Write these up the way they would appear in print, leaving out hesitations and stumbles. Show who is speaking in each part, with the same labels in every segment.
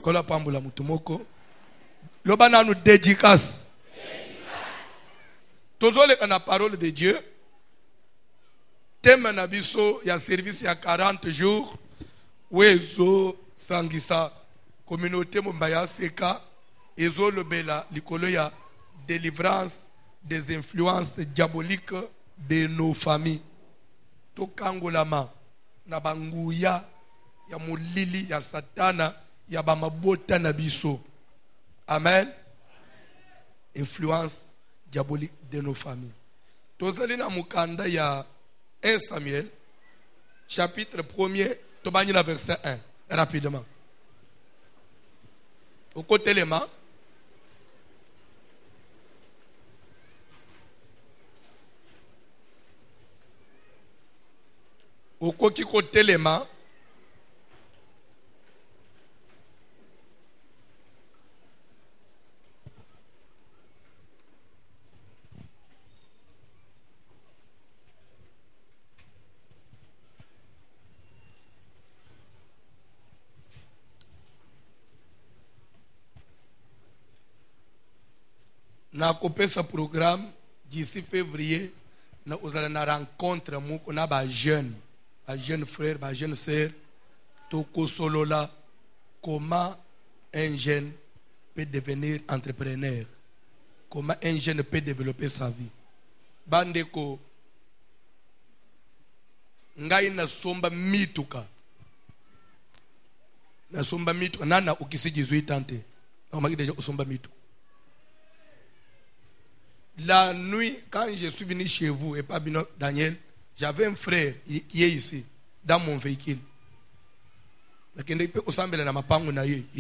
Speaker 1: Kola pambula mutumoko. Lobana nous dédicace. Tozole la parole de Dieu. Thème nabiso ya service ya 40 jours. Wezo sangisa communauté Mumbaya Seka. Ezo lobela likolo ya délivrance des influences diaboliques de nos familles. Tokangolama na banguya ya mulili ya satana ya bamabota na biso. Amen. Influence diabolique de nos familles. Tozali na mukanda ya 1 Samuel chapitre 1er tobani na verset 1 rapidement. Au côté les mains. Okoki kotelema na kopesa programme d'ici février na ozala na rencontre moko na ba jeune frère, ba jeune sœur toko solola comment un jeune peut devenir entrepreneur, comment un jeune peut développer sa vie. Bandeko ngai na somba mituka nana ukisi 18 ans te on m'a dit déjà somba mituka. La nuit, quand je suis venu chez vous et pas Bino Daniel, j'avais un frère qui est ici, dans mon véhicule. Il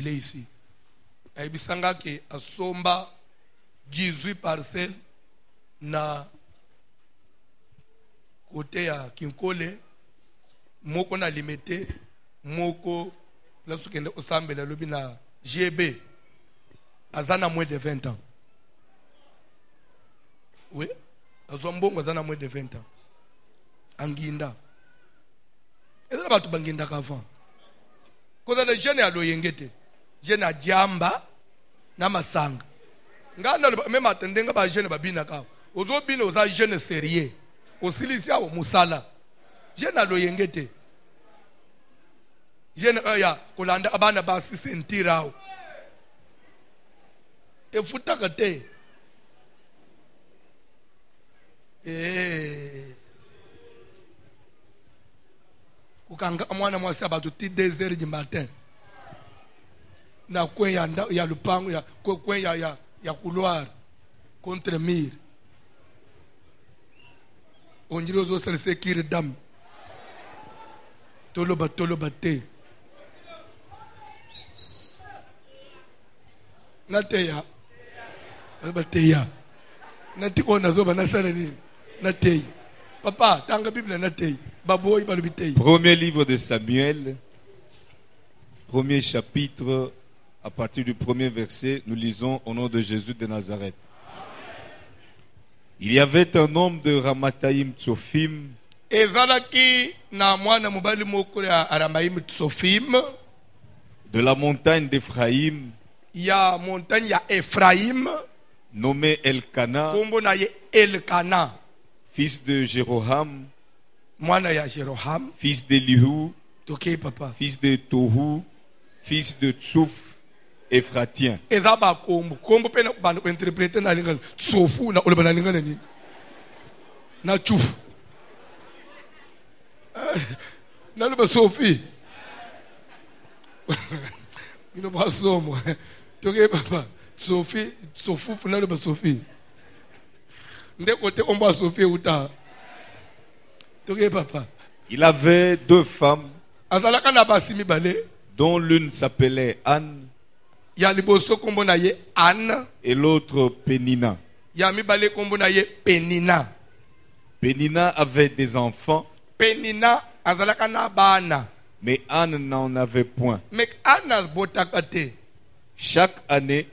Speaker 1: est ici. Il y a somba 18 parcelles na côté à Kinkole, moko na limité, moko la soukende osambela lobi na GB. Azana moins de 20 ans. Oui, Azombongo azana moins de 20 ans. Anginda. Et ça va tout banginda qu'avant. Quand les jeunes à l'oyengete, jeunes à Djamba, Namasang. Ngana même attendez nga ba jeune babina ka. Ozo bino oza jeune sérieux. Osilisia o musala. Jeune à l'oyengete. Jeune ya kolanda abana ba sisentirao. E futaka te. Ukanga mwana mwasi abatu ti 2h du matin na kwen ya lupango ya kwen ya couloir contre mur onjiro zo selse kir dam toloba te nateya bateya nati ona zo bana sala ni nateya papa tanga bible nateya.
Speaker 2: Premier livre de Samuel, premier chapitre, à partir du premier verset, nous lisons au nom de Jésus de Nazareth. Il y avait un homme de Ramathaïm Tsophim, de la montagne d'Éphraïm, nommé Elkana, fils de Jéroham, fils d'Elihu, fils de Tohu, fils de Tsouf, Ephratien. Il avait deux femmes dont l'une s'appelait Anne et l'autre Pénina. Pénina avait des enfants, mais Anne n'en avait point. Chaque année,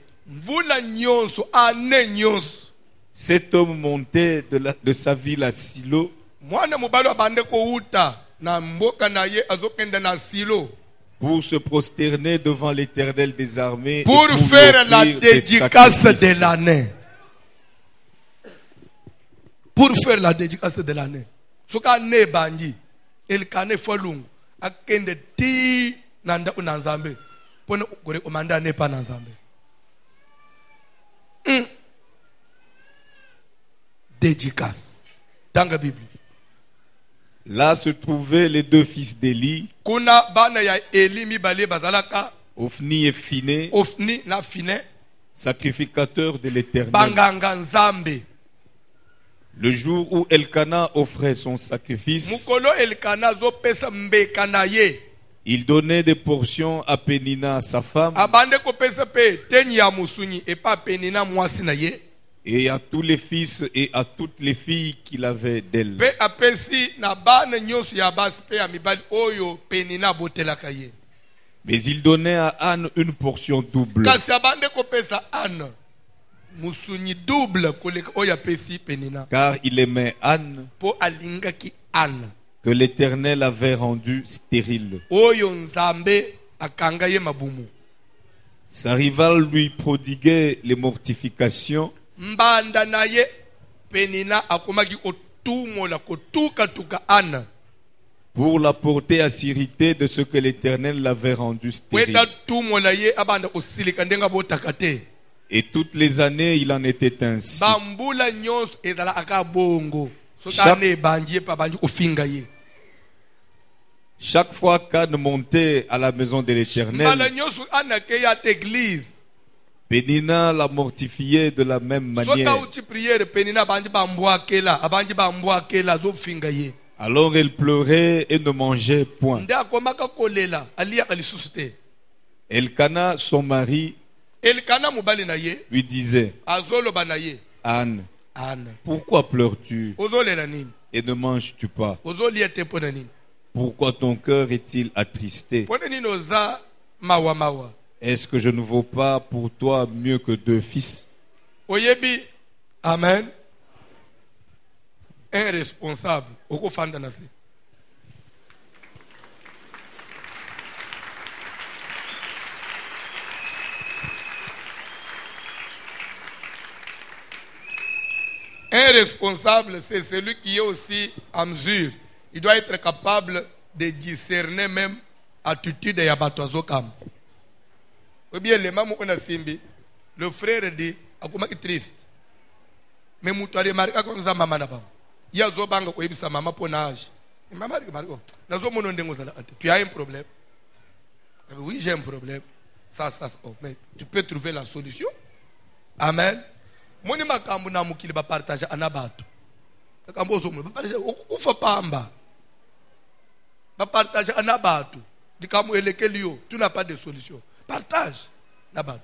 Speaker 2: cet homme montait de sa ville à Silo pour se prosterner devant l'Éternel des armées,
Speaker 1: pour
Speaker 2: et pour lui
Speaker 1: faire la
Speaker 2: offrir des
Speaker 1: dédicace
Speaker 2: sacrifices.
Speaker 1: de l'année. Pour faire la dédicace de l'année. Ce qu'on bandi, el kane folung, akende ti nanda unanzambe, pour ne commander n'est pas nanzambe. Dédicace. Dans la Bible.
Speaker 2: Là se trouvaient les deux fils d'Élie,
Speaker 1: Kuna bana ya Eli mibale bazalaka,
Speaker 2: Ophni et Phiné,
Speaker 1: Ofni na fine,
Speaker 2: sacrificateurs de l'Éternel.
Speaker 1: banganga nzambe.
Speaker 2: Le jour où Elkana offrait son sacrifice,
Speaker 1: Mukolo Elkana zo pesa mbeka na ye.
Speaker 2: il donnait des portions à Pénina, sa femme,
Speaker 1: Abande ko pesa pe teni ya musunyi e pa penina mwasi na ye.
Speaker 2: et à tous les fils et à toutes les filles qu'il avait d'elle.
Speaker 1: Pe apesi na bana nyonso ya basi pe ya mibali oyo penina botelaka ye.
Speaker 2: Mais il donnait à Anne une portion double.
Speaker 1: Kasi abande ko pesa Anne musunyi double koleka oyo apesi penina.
Speaker 2: Car il aimait Anne,
Speaker 1: Po alingaki Anne.
Speaker 2: que l'Éternel avait rendue stérile.
Speaker 1: Oyo nzambe akanga ye mabumu.
Speaker 2: Sa rivale lui prodiguait les mortifications,
Speaker 1: Mbanda na ye penina akomaki kotumola kotuka Anne.
Speaker 2: pour la porter à s'irriter de ce que l'Éternel l'avait rendue stérile.
Speaker 1: Weta tumola ye abanda kosilika ndenga botaka te.
Speaker 2: Et toutes les années, il en était ainsi.
Speaker 1: Bambula nyonso ezala aka bongo.
Speaker 2: Chaque-
Speaker 1: Sokane banji pa banji kofinga ye.
Speaker 2: Chaque fois qu'Anne montait à la maison de l'Éternel,
Speaker 1: Mbala nyonso anake ya te église.
Speaker 2: Pénina la mortifiait de la même
Speaker 1: Soka
Speaker 2: manière.
Speaker 1: uti prière penina banji bambwakela, abanji bambwakela zo finga ye.
Speaker 2: Alors elle pleurait et ne mangeait point.
Speaker 1: Nde akomaka kolela aliaka lisusu te.
Speaker 2: Elkana, son mari,
Speaker 1: Elkana mobali na ye
Speaker 2: lui disait,
Speaker 1: azoloba na ye.
Speaker 2: Anne,
Speaker 1: Anne.
Speaker 2: pourquoi pleures-tu
Speaker 1: Ozolela nini?
Speaker 2: et ne manges-tu pas?
Speaker 1: Ozolia te pona nini?
Speaker 2: Pourquoi ton cœur est-il attristé?
Speaker 1: Pona nini oza mawa mawa?
Speaker 2: Est-ce que je ne vaux pas pour toi mieux que deux fils?
Speaker 1: Oyebi, amen. Un responsable, okofanda na se. Un responsable, c'est celui qui est aussi en mesure. Il doit être capable de discerner même l'attitude de Yabatoazo Kam. Ou bien le maman on a simbi, le frère dit, akoma est triste. Mais moutou a remarqué que ça maman n'a pas. Il y a zobanga ko ebisa maman pour nage. Maman dit Marco, nazo mono ndengo zala ate. Tu as un problème? Oui, j'ai un problème. Ça, oh, mais tu peux trouver la solution. Amen. Moni makambo na mukili ba partage anabato. Makambo zo mu ba partage ufa pamba. Ba partage anabato. Dikamu elekelio, tu n'as pas de solution. Partage nabato.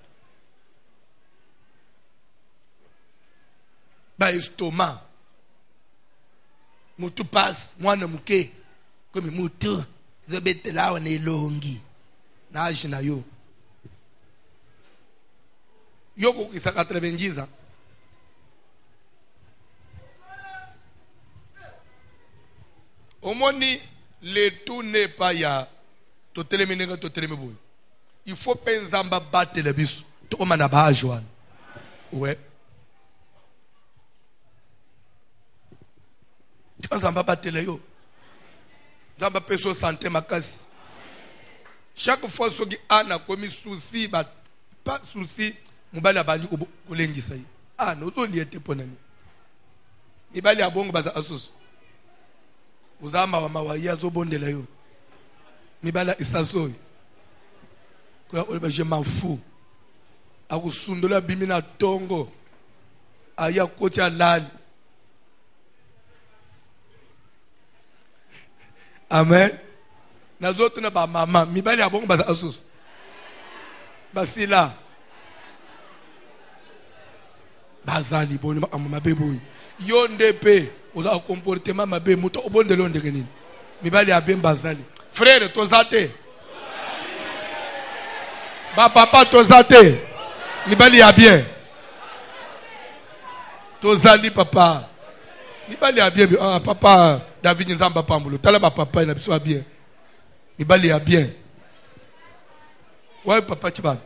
Speaker 1: Ba estomac. Mutu passe, mwana muke. Comme mutu, zobete lawa ne longi. Na ajina yo. Yoko kisa 90 ans. Omoni, le tout n'est pas ya. Il faut penzamba battre le bis. To omana ba joan. Ouais. Penzamba battre le yo. Zamba peso santé makasi. Chaque fois que ana komi souci ba pas souci mobali abanji ko lengisa yi. Ah no to liete ponani. Mibali abongo baza asus. Uzama wa mawaya zo bondela yo. Mibala isasoy. Kwa olba je m'en fous. Akusundola bimina tongo. Aya kocha lali. Amen. Na zote na ba mama, mibali abongo baza asus. Basila. Bazali boni mama beboy. Yonde pe oza comportement mabe muto obondelo ondeke nini. Mibali abem bazali. Frère tozate. Ba papa tozate. Mibali ya bien. Tozali papa. Mibali ya bien. Ah papa David Nzamba Pambulo. Tala ba papa na biso bien. Mibali ya bien. Ouais, papa Tiban.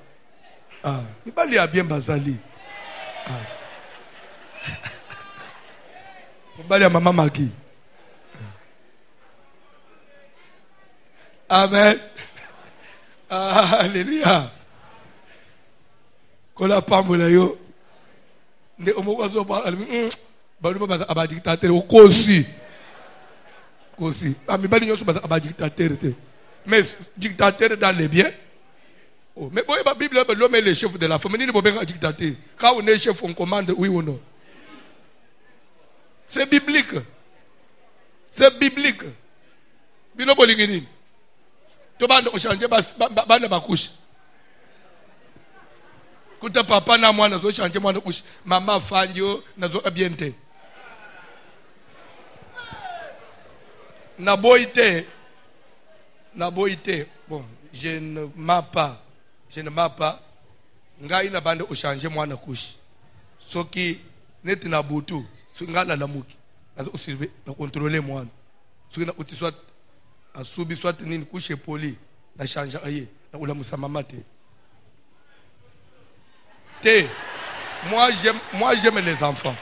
Speaker 1: Ah, il va lire bien Bazali. Ah. Il va lire maman Maggie. Amen. Alléluia. Kola pamula yo. Ne omokwazo ba balu ba aba dictateur okosi. Kosi. Ami bali nyoso ba aba dictateur te. Mais dictateur dans les biens. Oh, mais bon, la Bible, l'homme est le chef de la famille. Il n'est pas dictateur. Quand on est chef, on commande oui ou non. C'est biblique. C'est biblique. Bino bolingini. To bande ko changer bande ba couche. Kuta papa na mwana zo changer mwana couche. Mama fanjo na zo abiente. Na boité. Bon, je ne mens pas. Ngai na bande o changer mwana couche. Soki net na butu, so ngala la muki. Azo observer na contrôler mwana. Soki na uti soit asubi soit nini couche poli na changer aye na ula musamama te. Moi j'aime les enfants.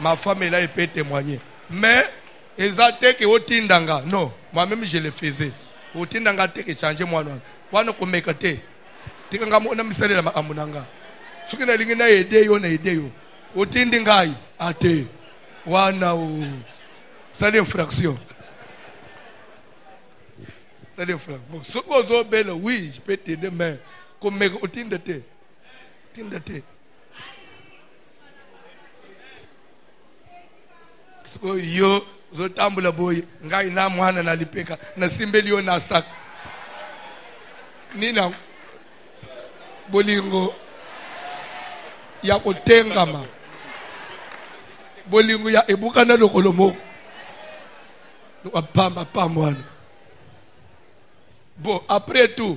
Speaker 1: Ma femme est là et peut témoigner. Mais ezate ke otindanga. Non, moi-même je le faisais. Otindanga te ke changer mwana. Wana ko mekate. Tikanga mo na misalela maamunanga. Suki na lingi na ede yo. Otindi ngai ate. Wana o. Ça l'infraction. Ça l'infraction. Bon, ce qu'on zo belle oui, je peux t'aider mais comme otindete. Tindete. So yo zo tambula boy ngai na mwana na lipeka na simbeli yo na sak. Nina bolingo ya kotengama bolingo ya ebuka na lokolo moko pamba pambwana. Bon, après tout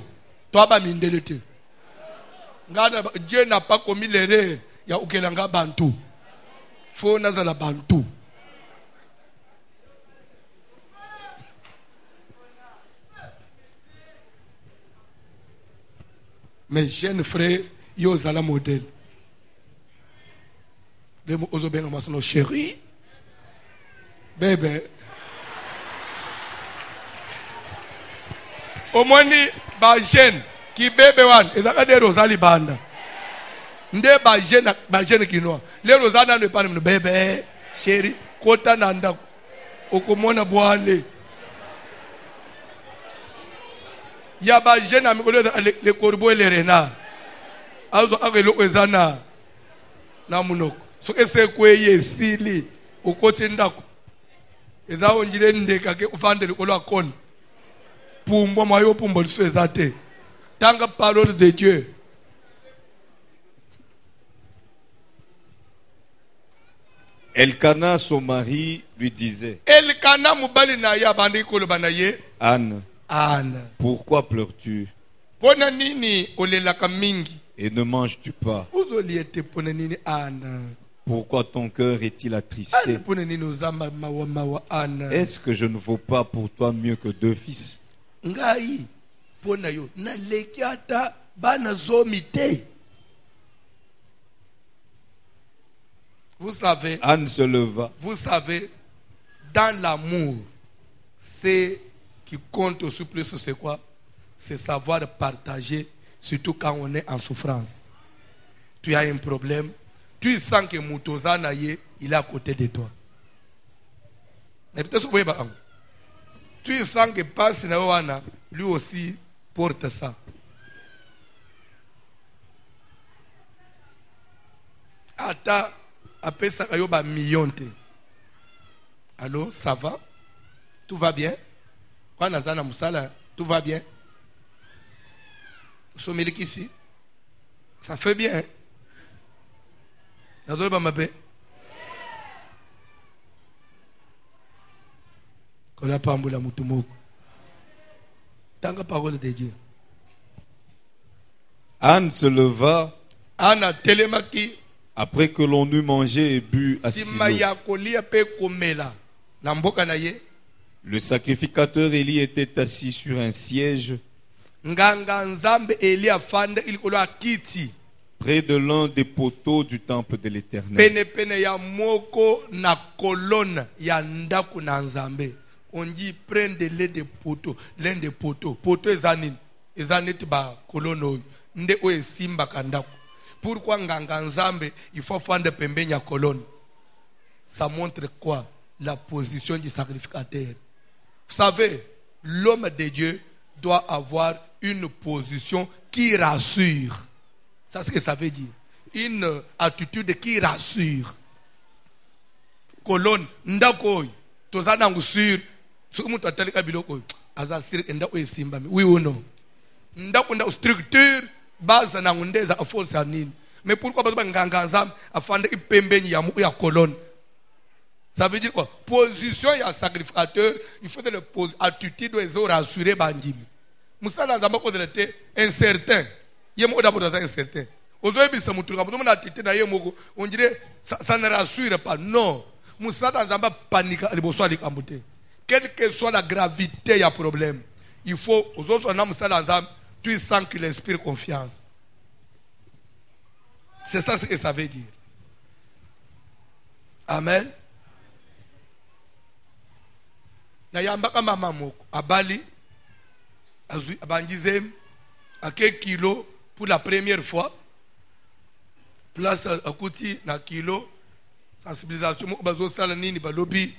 Speaker 1: toi ba mindelete ngana Dieu n'a pas commis l'erreur ya ukelanga bantu fo nazala bantu. Mes jeunes frères, yo zala modèle. Les mots ozo benga masono chéri. Bébé. Omoni ba jeune ki bébé wan ezaka de rosali banda. Nde ba jeune ki no. Les rosana ne pas bébé, chéri, kota nanda. Okomona boale. Il y a des jeunes qui les corbeaux et les renards. Azo akelo ezana na munoko. So ese kweye sili ukoti ndako. Eza onjile ndeka ke ufande likolo akoni. Pumbo mayo pumbo liso ezate. Tanga parole de Dieu.
Speaker 2: Elkana, son mari, lui disait:
Speaker 1: Elkana mubali na ya bandi kolo banaye.
Speaker 2: Anne, pourquoi pleures-tu? Et ne manges-tu pas? Pourquoi ton cœur est-il attristé? Est-ce que je ne vaux pas pour toi mieux que 2 fils?
Speaker 1: Vous savez,
Speaker 2: Anne se leva.
Speaker 1: Vous savez, dans l'amour, c'est qui compte aussi plus, c'est quoi? C'est savoir partager, surtout quand on est en souffrance. Tu as un problème, tu sens que Moutozana il est à côté de toi. Tu sens que Passinawana, lui aussi, porte ça. Ata, après ça, il y a un million. Allô, ça va? Tout va bien? Tout va bien. Ici. Ça fait bien. Hein? Parole de Dieu.
Speaker 2: Anne se leva.
Speaker 1: Anne telemaki.
Speaker 2: Après que l'on eut mangé et bu à Silo. Le sacrificateur Élie était assis sur un siège
Speaker 1: nganga nzambe eli afanda ilikolo ya kiti
Speaker 2: près de l'un des poteaux du temple de l'Éternel.
Speaker 1: pene pene ya moko na colonne ya ndako na nzambe. On dit prendre des poteaux, l'un des poteaux. Poteau ezanini, ezaniti ba colonne nde o esimba kandako. Pourquoi nganga nzambe il faut fanda pembeni ya colonne? Ça montre quoi? La position du sacrificateur. Vous savez, l'homme de Dieu doit avoir une position qui rassure. C'est ce que ça veut dire. Une attitude qui rassure. Colonne, ndako, tozana ngusur, sukumuntu atalika biloko, azasir ndako esimba. Oui ou non? Ndako nda structure base na ngundeza force nini. Mais pourquoi parce que nganga nzambe afande ipembeni ya colonne? Ça veut dire quoi? Position ya sacrificateur, il faut de la attitude où rassurer bandimi. Musala nzamba ko de te incertain. Yemo d'abord incertain. Ozoe bisa mutu ka mutu na tete na yemo on dirait ça ne rassure pas. Non. Musala nzamba panique liboso ali kambote. Quelle que soit la gravité ya problème, il faut ozoso na musala nzamba tu sens qu'il inspire confiance. C'est ça ce que ça veut dire. Amen. Nayambaka mama moko abali azui abangizem à quelques kilos pour la première fois. Place à kouti na kilo sensibilisation mo bazo sala nini balobi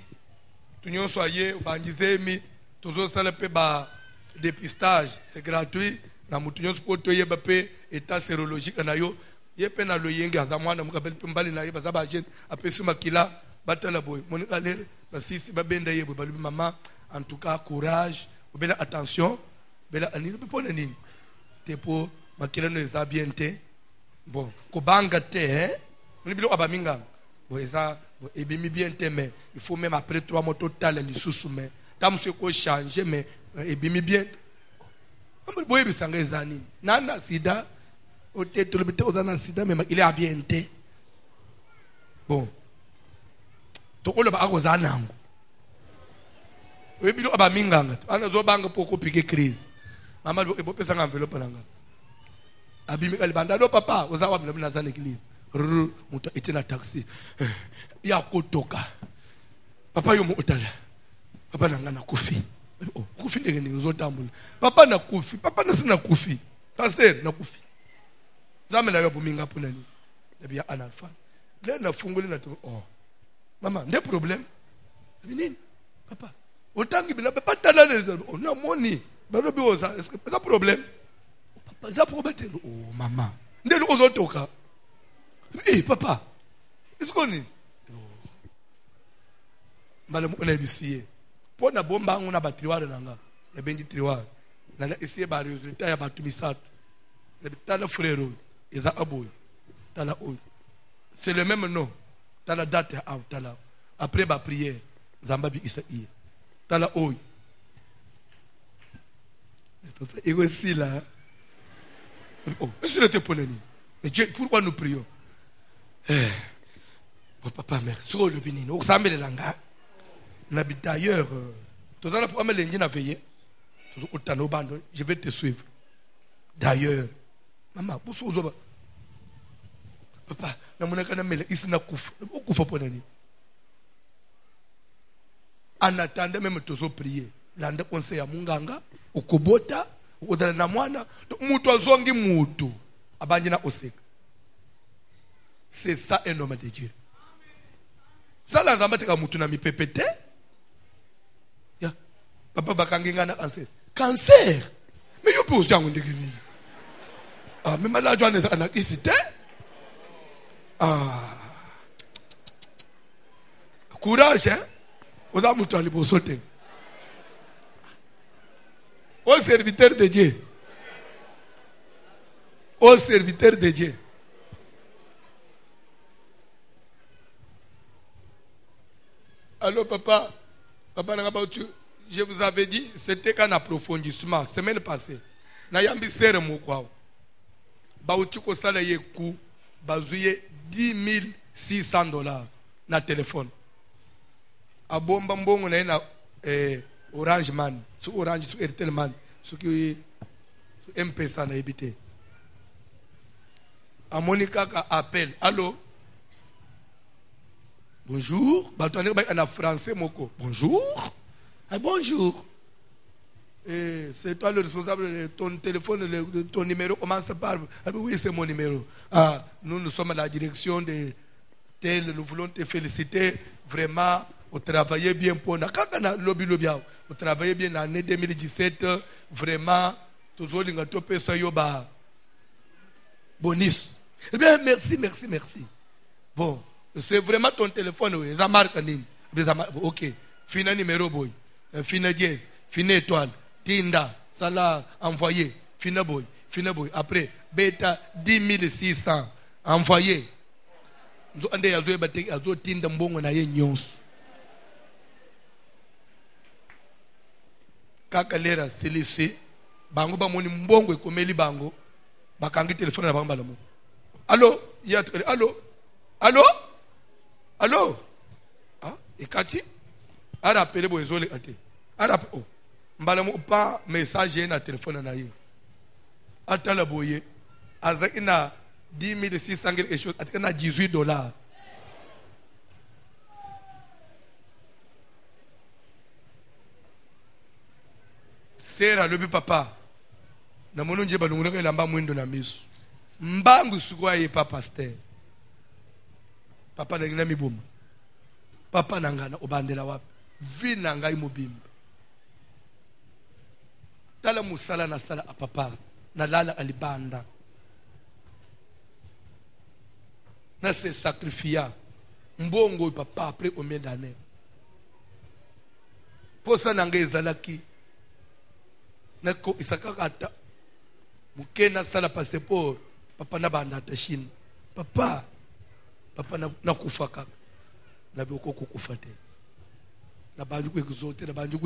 Speaker 1: tunyo soye bangizemi tozo sala pe ba dépistage, c'est gratuit na mutunyo sport yeba pe état sérologique na yo yepe na loyenge azamwana mukabeli pe mbali na yeba za ba jeune apesi makila batala boy moni alere basisi babenda yebo balubi mama en tout cas courage obela attention bela anini pona nini tepo makila no eza bien te bon ko banga te hein ni bilo abaminga bon eza bon ebimi bien te mais il faut même après 3 mois total li susu mais tam se ko changer mais ebimi bien ambo boye bisanga eza nini nana sida o te to lebite ozana sida mais il est bien te bon tokolo ba akoza nango webilo abaminganga ana zo banga poko pike crise mama bo pesa nga envelope nanga abimi kalibanda do papa ozawa mna nazana église muto etina taxi ya kotoka papa yo mo otala papa nanga na kufi oh kufi ndenge ni uzotambula papa na kufi papa na sina kufi pasteur na kufi zamela yo buminga pona ni lebia analfa le na funguli na to oh maman, des problèmes. Nini? Papa. Autant que bien, papa tala on a money. Balobi oza, est-ce que ça problème? Papa, ça problème. Oh maman. Ndé lo ozo toka. Eh papa. Est-ce qu'on est? Mbale mo na bisiye. Po na bomba ngona ba triware nanga. Ya benji triware. Na la essayer ba résultat ya ba tumisatu. Na bitala frère eza aboy. Tala oy. C'est le même nom. Tala date à tala après ma prière Zambabi Isaïe tala oy et aussi là oh est-ce que tu es mais Dieu pourquoi nous prions mon papa mère sur le bénin au sambe le langa n'habite d'ailleurs tout dans la première ligne na veiller tout au tano bando je vais te suivre d'ailleurs maman pour ça papa na munaka na mele isina kufa okufa pona ni en attendant même tozo prier landa conseil ya munganga ukobota ukodala na mwana mutu azongi mutu abanji na oseka. C'est ça un homme de Dieu. Ça la nzamba teka mutu na mipepete ya papa bakanginga na cancer mais yo pe osango ndenge nini ah mais malade joane ana isite. Ah. Courage, hein? Aux amoutons les beaux sauter. Aux serviteurs de Dieu. Aux serviteurs de Dieu. Alors, papa, je vous avais dit, c'était qu'un approfondissement, semaine passée. Nayambi sere moukwao. Bauti ko sala ye ku. Bazouye $10,600 na téléphone. Abomba mbongo na Orange Man, su Orange su Airtel Man, su ki M-Pesa na ebité. A Monica ka appel. Allô? Bonjour. Batoné en français moko. Bonjour. Ah, bonjour. C'est toi le responsable de ton téléphone, de ton numéro commence par. Ah, oui, c'est mon numéro. Ah, nous sommes à la direction de tel. Nous voulons te féliciter. Vraiment, vous travaillez bien pour nous. Vous travaillez bien en l'année 2017. Vraiment, toujours les topé ça yoba. Bonus. Eh bien, merci. Bon, c'est vraiment ton téléphone, oui. Ça marque. Ok. Fina numéro boy. Fina dièse. Fina étoile. Tinda. Ça l'a envoyé. Fina boy. Après, bêta 10 600. Envoyé. Nous avons Tinda mbongo na ye nyons. Kaka lera silisi. Bango ba moni mbongo ekomeli bango. Bakangi téléphone na bango balamu. Allô? Allô? Ah, et Kati? A rappelé Boezole Ate. A rappelé. Oh, mbalamu pas message na téléphone na ye. Atala boye. Azakina 10 600 quelque chose. Atakina $18. Sera le papa. Na mononje balungulaka elamba mwindo na miso. Mbangu sukwa ye papa pasteur. Papa na mibuma. Papa nangana obandela wapi. Vi nanga imobimba. Tala musala na sala a papa. Na lala alibanda. Na se sacrifia. Mbongo papa après combien d'années. Posa nanga ezalaki. Nako isakakata. Mukena sala passeport. Papa na banda ta Chine. Papa na kufaka. Na boko kufate. Na bandu ko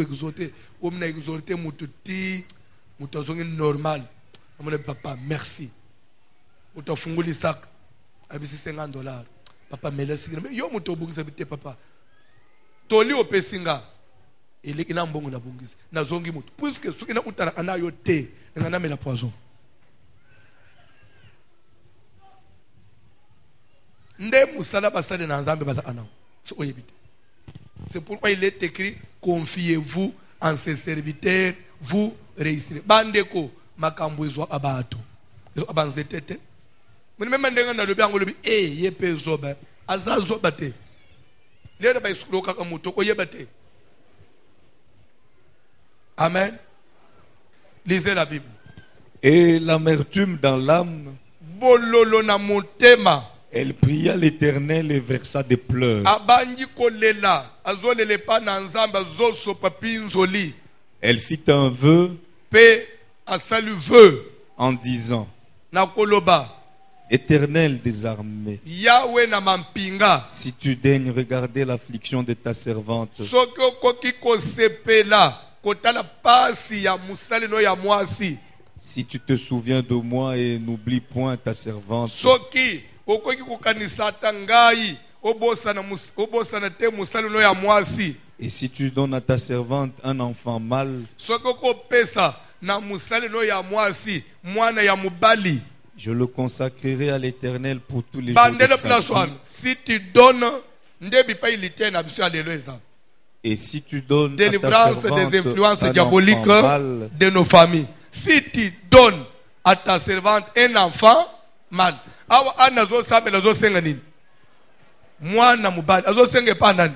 Speaker 1: exote. Omna exote mututi mutazongi normal. Amona papa merci. Utafunguli sak. Abisi $50. Papa melesi. Yo mutobungisa bite papa. Toli opesinga. Ele ina mbongo na bungisi. Na zongi mutu. Puisque sukina utara anayo te. Ngana mela poison. C'est pourquoi il est écrit confiez-vous en ses serviteurs, vous réussirez. Bandeko makambwezo abato. Abanzetete. Mune mendenga na lobi angolobi yepe zoba. Azazoba te. Lera ba isukloka kamuto ko yebate. Amen. Lisez la Bible.
Speaker 2: Et l'amertume dans l'âme.
Speaker 1: Bololo na motema.
Speaker 2: Elle pria l'Éternel et versa des pleurs. Elle fit un vœu en disant: Éternel des armées, si tu daignes regarder l'affliction de ta servante, si tu te souviens de moi et n'oublies point ta servante, et si tu donnes à ta servante un enfant mâle, je le consacrerai à l'Éternel pour tous les jours de sa vie.
Speaker 1: Si tu donnes,
Speaker 2: et si tu donnes
Speaker 1: délivrance
Speaker 2: à ta
Speaker 1: des influences
Speaker 2: servante
Speaker 1: diaboliques
Speaker 2: un enfant mâle,
Speaker 1: de nos familles. Si tu donnes à ta servante un enfant mâle, awa anazo sabe lazo senga nini mwana mubali azo senga panani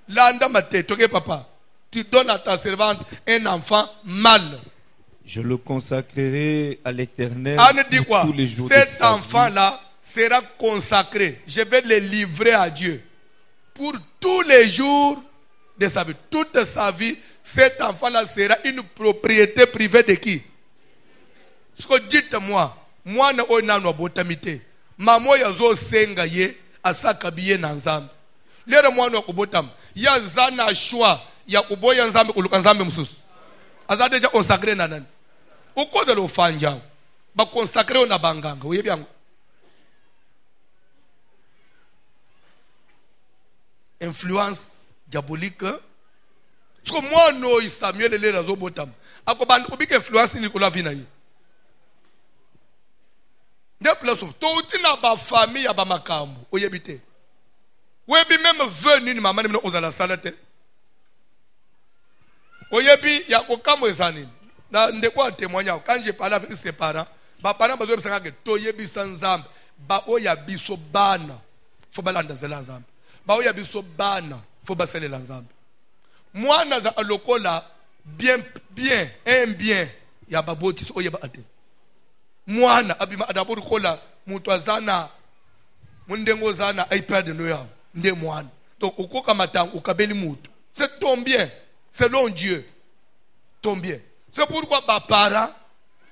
Speaker 1: landa mateto ke papa, tu donnes à ta servante un enfant mâle,
Speaker 2: je le consacrerai à l'Éternel
Speaker 1: pour tous les jours de sa vie. Cet enfant là sera consacré, je vais le livrer à Dieu pour tous les jours de sa vie. Toute sa vie, cet enfant là sera une propriété privée de qui? Ce que dites-moi, moi na onano botamite. Mamo ya zo senga ye asaka biye na nzambe. Lera mwana kubotam ya zana shwa ya kuboya nzambe kuluka nzambe mususu. Azade ja consacrer na nani? Ukoda lo fanja. Ba consacrer na banganga. Uyebi yangu. Influence diabolique. Parce que moi no Samuel lera zo botam. Ako bandu kubika influence ni kula vina yi. Nde place of touti na ba famille ya ba makambo oyebi te. Webi même venu ni mama ni ozala salate. Oyebi ya kokamo ezani. Na ndeko a témoignage quand j'ai parlé avec ses parents, ba parents bazo bisanga ke toyebi sanzambe, ba oya biso bana. Fo balanda zela nzambe. Ba oya biso bana, fo baselela nzambe. Mwana za lokola bien un bien ya baboti so oyeba ate. Mwana abima adaburu kola mutu azana mundengo zana iPad no ya nde mwana. Donc ukoka matang ukabeli mutu. C'est ton bien, selon Dieu. Ton bien. C'est pourquoi ba para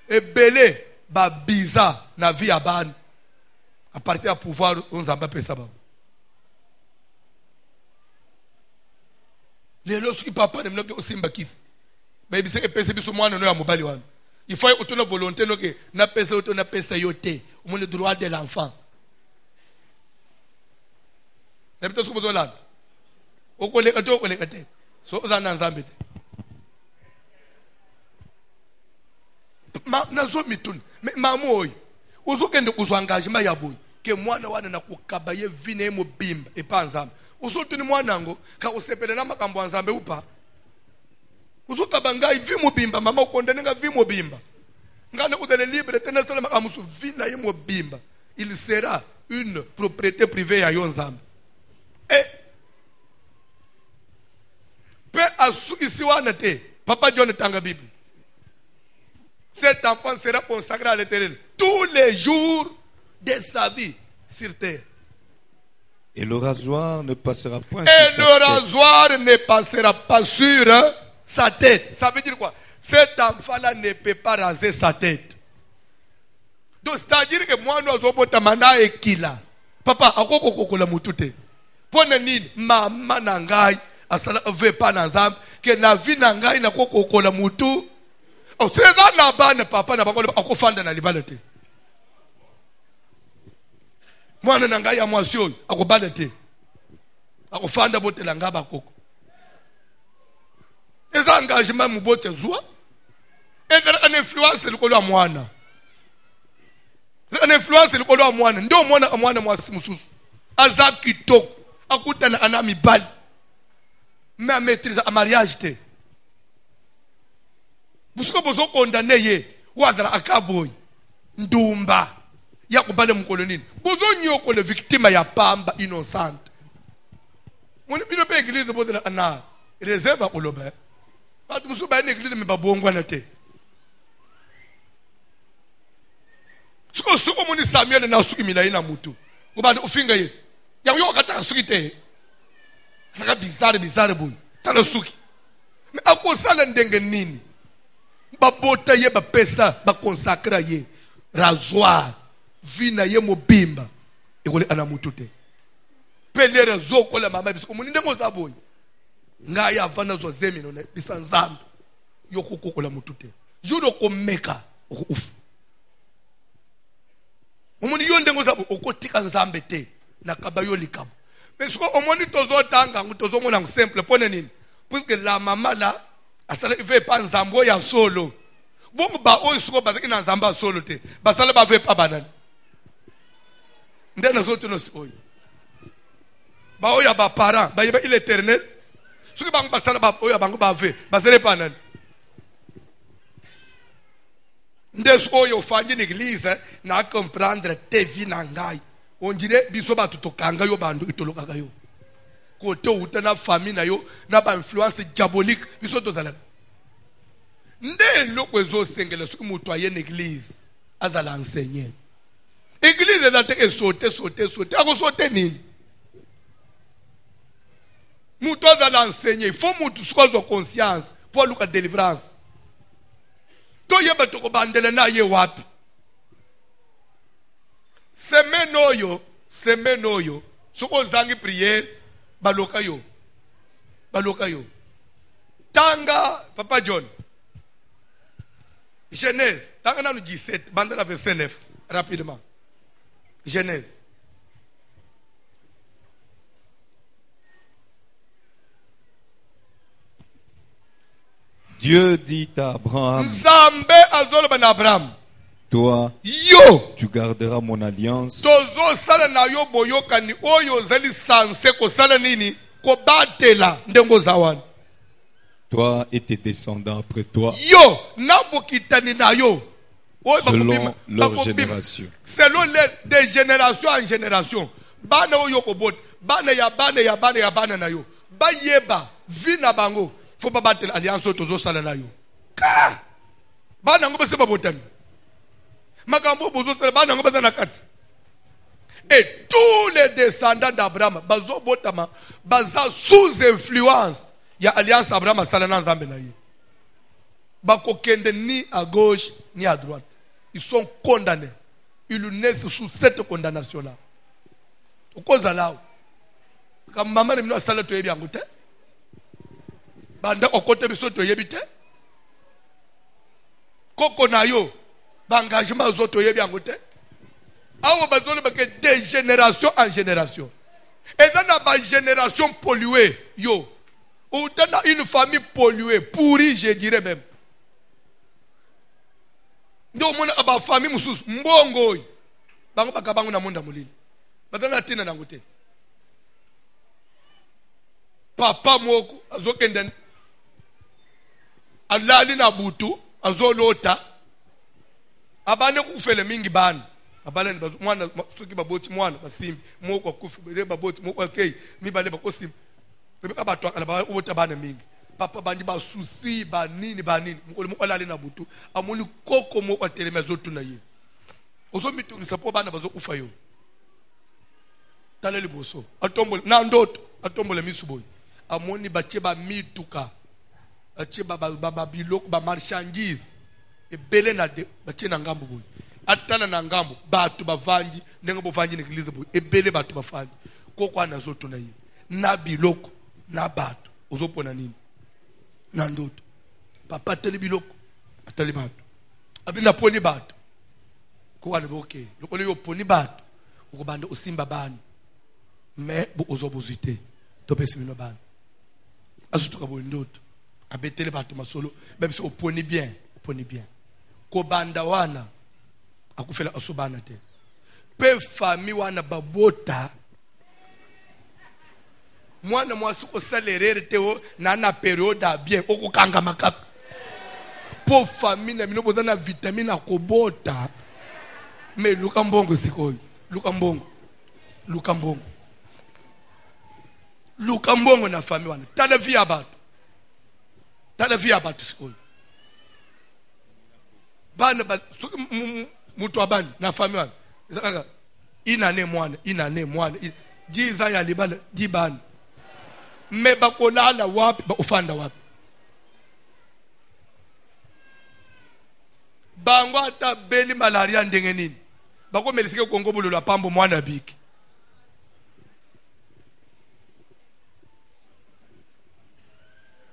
Speaker 1: et belé ba biza na vie ya ban à partir à pouvoir on zamba pesa ba. Les lorsque papa ne mnoke osimba kisi. Ba ibise ke pesa biso mwana no ya mobali wana. Il faut auto na volonté no ke na pesa auto na pesa yote. On le droit de l'enfant. N'habite ce que vous avez. Au collègue to collègue te. So ozana nzambe te. Nazo mitun mais mamoy uzokende kuzwa engagement ya boy ke mwana wana na kukabaye vine mo bimba e pa nzambe uzotuni mwana ngo ka usepele na makambo ya nzambe upa uzokabanga ivi mo bimba mama ukondane nga vi mo bimba ngane udele libre tena sala makamusu vina ye mo bimba il sera une propriété privée ya yo nzambe et pe asukisi wana te papa John tanga Bible. Cet enfant sera consacré à l'Éternel tous les jours de sa vie sur terre.
Speaker 2: Et le rasoir ne passera point
Speaker 1: Et le rasoir ne passera pas sur sa tête. Ça veut dire quoi? Cet enfant-là ne peut pas raser sa tête. Donc c'est-à-dire que moi, nous avons tamana et kila. Papa, akoko koko la mutute. Pone nini mama nangai asala veut pas nazam que na vie nangai na koko la mutu. Oh, c'est ça na bana papa na bakolo akofanda na libala te. Mwana na ngai ya mwasi oyo akobala te. Akofanda botela ngaba koko. Eza engagement mu bote zwa. Eza une influence likolo ya mwana. Une influence likolo ya mwana. Ndio mwana mwasi mususu. Aza kitoko akutana ana mibali. Mais maîtrise a mariage te. Busuko bozo condamné ye wazara akaboy ndumba ya kubale mukolo nini bozo nyoko le victime ya pamba innocente moni bino pe église bozo na ana réserve oloba batu musu ba église me babongwa na te suko moni Samuel na suki mila ina mutu ubanda ufinga yetu ya yo kata suki te saka bizarre boy tala suki me akosala ndenge nini babota ye ba pesa ba consacrer ye rasoir vina ye mobimba ekole ana mutute pelere zoko la mama biso muninde ngoza boy ngaya avana zo zemino na bisanzambe yokukokola mutute judo komeka okufu omuni yonde ngoza okotika nzambe te na kabayo likabo mais siko omoni tozo tanga ngutozo mona simple pone nini puisque la mama là asala veut pas nzambo ya solo bongo ba oyo siko bazaki na nzamba solo te basala ba veut pas banani ndena zote no oyo ba oyo ba parents ba yeba l'Éternel siko bango basala ba oyo bango ba veut basala pas nani ndeso oyo fanyi l'église na comprendre te vie na ngai on dirait biso ba tutokanga yo bandu itoloka yo côté ou na famille na yo na ba influence diabolique biso tozala nde loko ezo sengela soki mutu aye na église azala enseigner église eza te sauter ako sauter nini mutu azala enseigner il faut mutu soki azwa conscience po aluka délivrance toyeba tokobandela na ye wapi semaine oyo soki ozangi prière baloka yo tanga papa John Genèse tanga nanu 17 banda la verset 9 rapidement Genèse
Speaker 2: Dieu dit à Abraham,
Speaker 1: Nzambe azoloba na Abraham
Speaker 2: toi,
Speaker 1: yo
Speaker 2: tu garderas mon alliance.
Speaker 1: tozo sala na yo boyokani oyo zali sanse ko sala nini ko batela ndengo zawana.
Speaker 2: Toi et tes descendants après toi,
Speaker 1: Yo nabokitani na yo
Speaker 2: selon leur génération.
Speaker 1: selon de génération en génération. Bana oyo ko bot bana ya bana na yo bayeba vina bango faut pas battre alliance tozo sala na yo ka bana ngo bese babotami makambo bozo sala bana ngo bazana kati. Et tous les descendants d'Abraham bazo botama baza sous influence ya alliance Abraham sala na nzambe na ye. Bakokende ni à gauche ni à droite. Ils sont condamnés. Ils naissent sous cette condamnation-là. Au cause de là, quand maman est venue à salle de bien goûté, banda au côté de ce que tu Koko na yo, bangagement aux autres bien goûté. Awo bazone bake de génération en génération. Et dans la génération polluée, yo, ou dans une famille polluée, pourrie, je dirais même. Ndo mona aba famille mususu mbongo bango bakabango na monda mulini badana tina nangote papa moko azokenda alali na butu azolota abane kufele mingi bana abalani bazo mwana soki baboti mwana basimbi moko akufi bele baboti moko okay mibale bakosimbi bebeka batwa ala ba ubota bana mingi. Papa bandi ba souci ba nini mukolo mo alali na butu amoni koko mo atelema zotu na ye ozo mitungisa po bana bazo kufa yo taleli boso atombole na ndoto atombole misuboy amoni batie ba mituka batie ba biloko ba marchandise ebele na de batie na ngambo boy atana na ngambo batu bavangi ndenge bo vangi n'eglise boy ebele batu bafangi koko ana zotu na ye na biloko na batu ozo pona nini na ndoto papa atali biloko atali bato abina poni bato ko ane boke lokole yo poni bato ukubanda usimba bani me bo ozobuzite to pesi bino bani asutuka bo ndoto abetele bato masolo bebise oponi bien ko banda wana akufela asobana te pe fami wana babota mwana mwasi ko salerere teo na periode bien okukanga makap po famille na minoboza na vitamine akobota me luka mbongo sikoyo luka mbongo na famille wana tala via batu sikoyo bana ba mutu abali na famille wana zaka inane mwana jiza ya libala jibana me bakolala wapi baufanda wapi bango ata beli malaria ndenge nini bakomelisike kongo bulula pambo mwana biki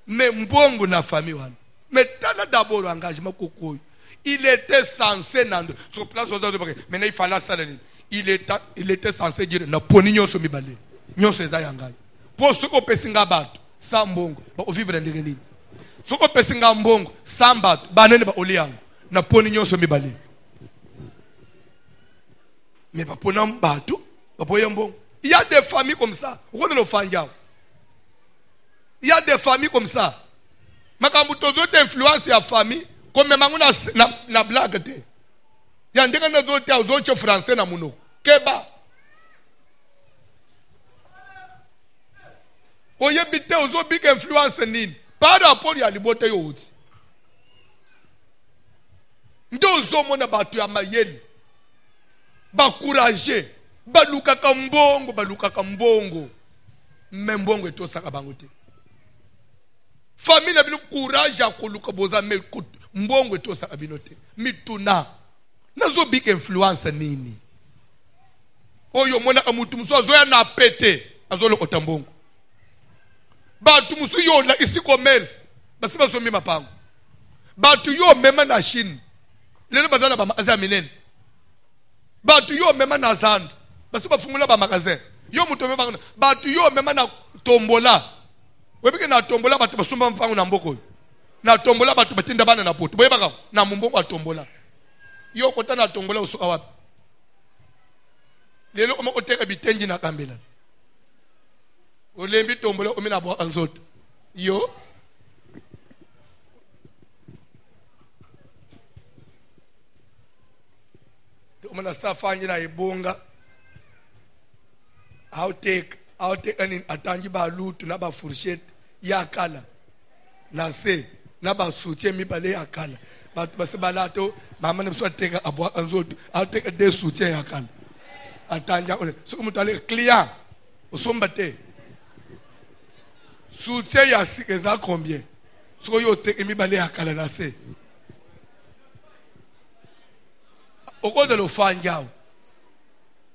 Speaker 1: me mbongo na famille wana me tala d'abord engagement kokoyo il était censé nando sur place maintenant il fallait ça il était censé dire na poni nyoso mibale nyoso eza yangai po soko pesinga bato sa mbongo ba ovivre ndenge nini soko pesinga mbongo sa bato banene ba oliango na poni nyoso mibale mais ba pona bato ba poya mbongo. Il y a des familles comme ça ukone lo fanja il y a des familles comme ça makambo tozo te influence ya famille comme mangu na blague te ya ndenge na zo te ozo français na muno keba oyebite ozo big influence nini par rapport ya libote yo uti ndo ozo mona batu ya mayeli bakourager balukaka mbongo mbongo etosaka bango te famille na bino courage akoluka boza me mbongo etosaka bino te mituna nazo big influence nini oyo mona amutu muso azoya na pete azolokota mbongo batu musu yo na isi commerce basi basomi mapango batu yo mema na Chine lelo bazana ba magasin minene batu yo mema na Zando basi bafungula ba magasin yo muto mema batu yo mema na tombola webike na tombola batu basumba mpango na mboko na tombola batu batinda bana na poto boyeba na mumbongo atombola yo kota na tombola usuka wapi lelo oma koteka bitenji na kambela olembi tombola omina bo anzot yo omana safanya na ibonga how take ani atangi ba lutu na ba fourchette yakala na se na ba soutien mi bale yakala ba basebalato mama ne mswateka abwa anzoto ateka de soutien yakala atanja ole so umuntu ale client usombate soutien ya sikeza combien so yo teka mi bale yakala na se okodo lo fanjao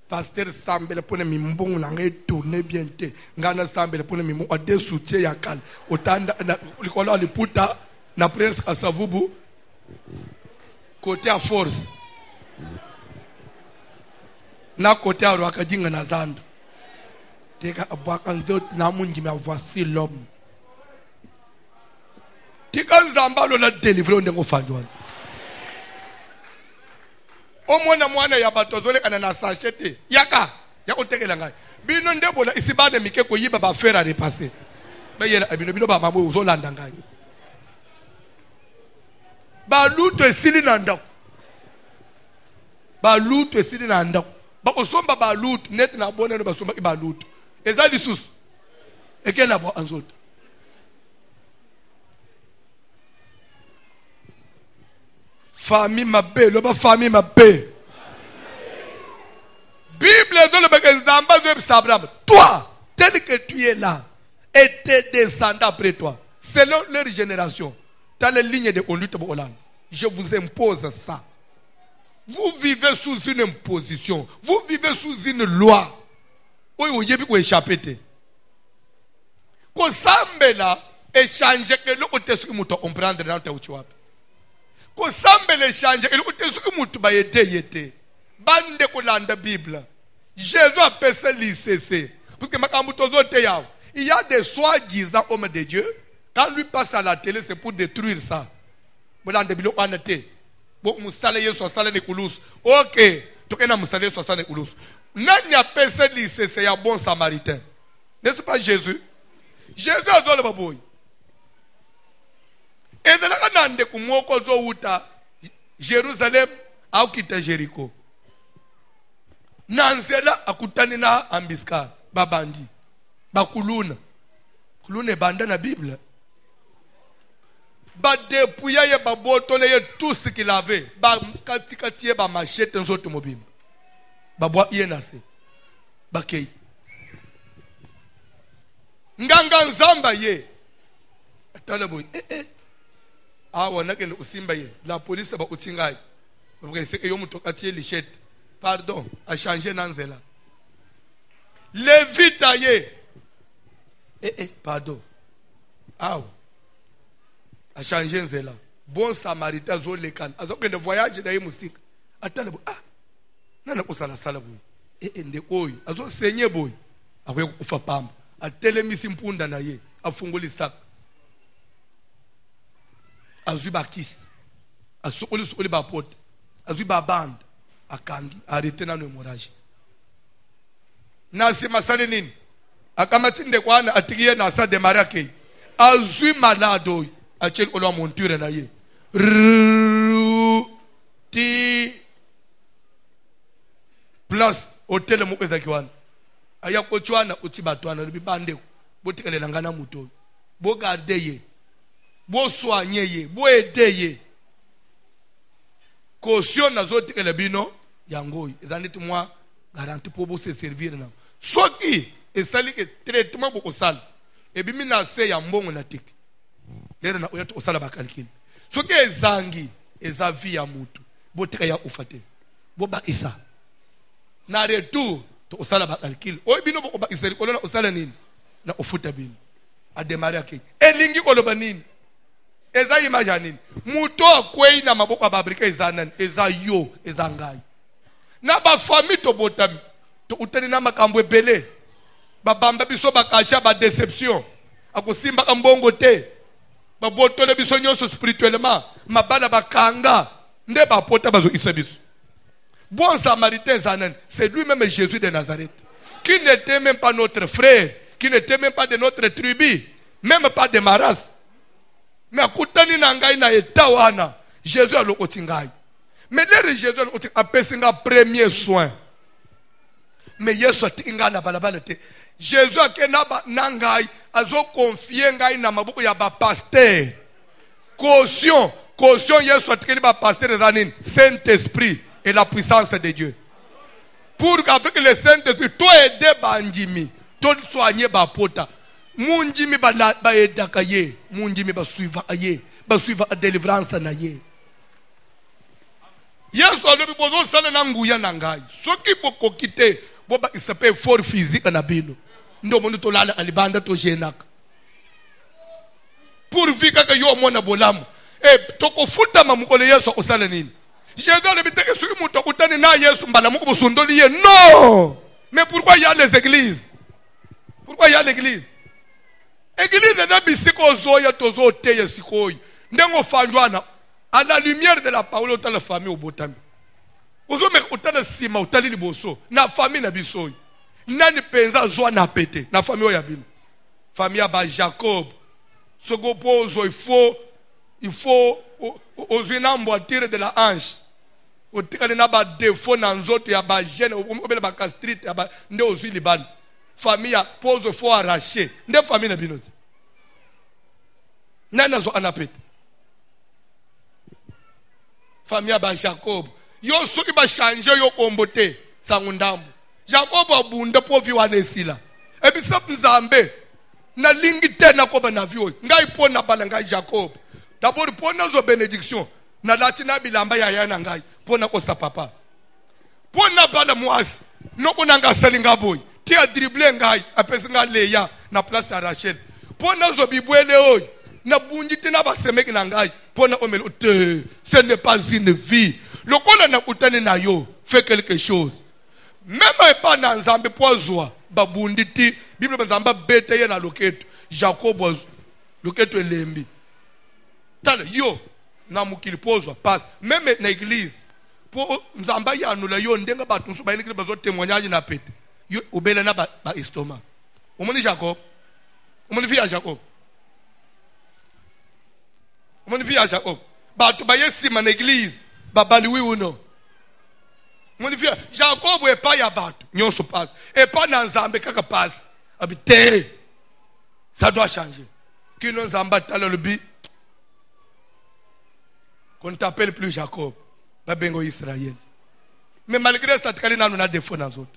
Speaker 1: pasteur sambele pone mimbongo na ngai tourner bien te ngana sambele pone mimbongo a de soutien ya kala otanda likolo aliputa na prince Kasavubu côté à force na côté à Rwakajinga na Zando teka abwaka nzot na mungi ma voici l'homme tika nzambalo la délivrer ndengo fanjwana mwana ya batozole kana na sachete yaka ya kotekela ngai bino ndebola isibane mikeko yiba ba faire repasser bayela bino ba mabo uzolanda ngai ba luto esili na ndako ba kosomba ba luto net na boneno ba somba ba luto eza lisusu ekena bo anzoto famille mabe lo ba famille mabe Bible dans le bagazamba de Sabrab toi tel que tu es là et tes descendants après toi selon leur génération dans les lignes de conduite Hollande je vous impose ça vous vivez sous une imposition vous vivez sous une loi oui vous yebi ko échapper te ko sambela échanger que le côté ce que muto comprendre dans ta uchiwapi ko sambele change ele kutesuki mutu ba yete bande kolanda Bible Jésus a passé l'ICC parce que makambo tozote yao il y a des soi-disant hommes de Dieu quand lui passe à la télé c'est pour détruire ça bolande bilo anate bo musale yesu asale ne kulus OK tokena musale yesu asale ne kulus nani a passé l'ICC ya bon samaritain n'est-ce pas Jésus azole baboy et de la nande kumoko zo uta Jerusalem au kita Jericho nanzela akutani na ambiska babandi bakuluna banda na Bible ba dépouiller ye ba botole ye tout ce qu'il avait ba katikati ba machette nzoto mobimba ba bwa yenase ba kei nganga nzamba ye atalabo awa nakende usimba ye la police ba utingai parce que c'est que yo muto katie lichette pardon a changé nanzela levita ye pardon awa a changé nzela bon samaritain zo lekana azokende voyage da ye musika atalabo nana kusala sala boy nde koyi azo senye boy akwe kufa pamba atelemisi mpunda na ye afunguli saka azwi bakisi asukuli ba pote azwi ba band akangi arrêté na hemorrhage nasi masale nini akamatinde kwana atikiye na sa démarrer akei azwi malado achel olo monture na ye ti plus hotel mo ezakiwana aya kochwana utibatwana bibande botikelela ngana muto bo garde ye bo soigner ye bo aider ye caution nazotikela bino yangoyi ezanditi moi garantie pour vous se servir na soki esali ke traitement boko sala ebimi na se ya mbongo na tiki lero na oyato osala ba calcul soki ezangi eza vie ya mutu botika ya ufate bo bakisa na retour to osala ba calcul oy bino boko bakisa likolo na osala nini na ofuta bino a démarrer akei elingi koloba nini eza image nini muto akwei na maboko ababrika eza nani eza yo eza ngai na ba famille to botami to utani na makambo ebele babamba biso bakasha ba déception akosimba ka mbongo te babotole biso nyonso spirituellement mabana bakanga Nde ba pota bazo isabiso. Bon samaritain zanen, c'est lui-même Jésus de Nazareth. Qui n'était même pas notre frère, qui n'était même pas de notre tribu, même pas de ma race. Mais akutani na ngai na etawana, Jésus a lokoti ngai. Mais là Jésus a pesinga premier soin. Mais Yesu atinga na balabala te. Jésus a kenaba nangai azo confier ngai na mabuko ya ba pasteur. Caution Yesu atikeli ba pasteur zanine, Saint-Esprit et la puissance de Dieu. Pour qu'avec le Saint-Esprit, toi aider bandimi, toi soigner ba pota. Munjimi ba edaka ye, munjimi ba suivre a délivrance na ye. Yesu alobi bozo sala na nguya na ngai. Soki boko kite, boba isape for physique na bino. Ndo monu to lala alibanda to jenaka. Pour vika ka yo mona bolamu. Toko futa mamukole Yesu osala nini? Jésus alobi teke soki muto kutani na Yesu mbala muko bosondoli ye. Non! Mais pourquoi il y a les églises? Pourquoi il y a l'église? Église est bisiko zoya tozo teye sikoyi. Ndengo fanjwana. À la lumière de la parole, autant la famille au botami. Ozo me autant la sima, autant li boso. Na famille na bisoy. Nani penza zoa na pété. Na famille oyabino. Famille aba Jacob. Soko pozo, il faut ozinambo tirer de la hanche. O tika na ba défaut na nzoto ya ba gene, o bela ba castrite ya ba nde ozi libani. Famille pose faut arracher. Nde famille na binoti. Nana zo anapete. Famille ba Jacob. Yo soki ba changer yo kombote sangundambo. Jacob abunda po viwa nesila. Ebi sap nzambe na lingi tena ko ba na viwo. Ngai pona bala ngai Jacob. D'abord pona zo bénédiction na latina bilamba ya yana ngai pona ko sa papa. Pona bala muasi noko nanga salinga boy. Ti a dribble ngai apesa nga leya na place ya Rachel. Pona zo bibwele oy na bunjiti na basemeki na ngai pona omelo te. Ce n'est pas une vie. Le kola na kutani na yo fait quelque chose. Même pas na nzambe pozoa babunditi Bible nzamba bete ye na loketo Jacob loketo elembi. Tala yo na mukili pozoa passe même na église pour nzamba ya nula yo ndenga batu nso ba église bazo témoignage na pete. Yo obela na ba estomac. Omoni Jacob. Omoni fia Jacob. Omoni fia Jacob. Batu ba yesi man église babali wi uno. Omoni fia Jacob e pa ya batu nyonso passe. Et pas na nzambe kaka passe. Habité. Ça doit changer. Qui nous nzamba tala lebi. Qu'on t'appelle plus Jacob. Ba bengo Israël. Mais malgré ça tukali na nuna défaut dans autres.